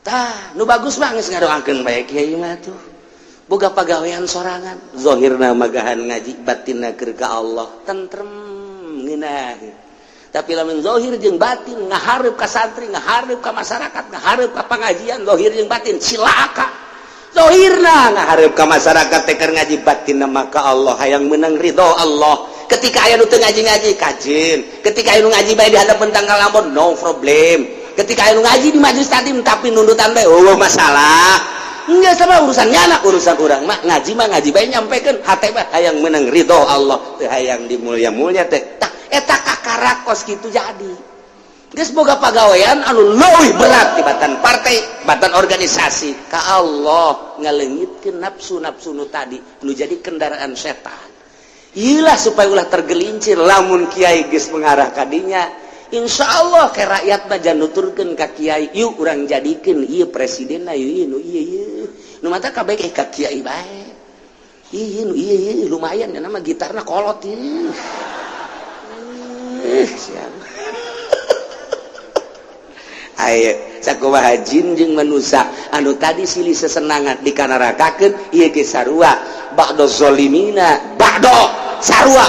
S1: Tah, nu bagus mah geus ngadoakeun bae kiai mah tuh. Boga pagawean sorangan, zahirna magahan ngaji, batinna keur ka Allah, tentrem ngeunah. Tapi lamun zahir jeung batin ngahareup ka santri, ngahareup ka masyarakat, ngahareup ka pangajian, zahir jeung batin cilaka. Zahirna ngahareup ka masyarakat teh keur ngaji, batinna mah ka Allah, hayang meunang ridho Allah. Ketika aya nu teu ngaji-ngaji kajeun, ketika aya nu ngaji bae di hadapan tanggal lamun no problem. Ketika anu ngaji di majelis taklim tapi nundutan bae masalah. Enggak sama urusannya anak urusan urang mah ngaji bae nyampikeun hate mah hayang meunang ridho Allah, teu hayang dimulya-mulya teh. Tah eta kakarakos kitu jadi. Geus boga pagawean anu leuwih berat tibatan partai, batan organisasi ka Allah ngaleungitkeun nafsu-nafsu nu tadi nu jadi kendaraan setan. Iyalah supaya ulah tergelincir lamun kiai geus mengarah ka dinya. Insyaallah ke rakyat mah jan nuturkeun ka kiai, yuk urang jadikeun ieu presidenna ieu nu ieu. Nu mata kabeh ka kiai bae. Ieu nu ieu lumayan nya nama gitarna kolot ieu. Siap. Aya sakumaha jin jeung manusia anu tadi silih sesenangan dikanarakakeun ieu ge sarua ba'da zalimina ba'da sarua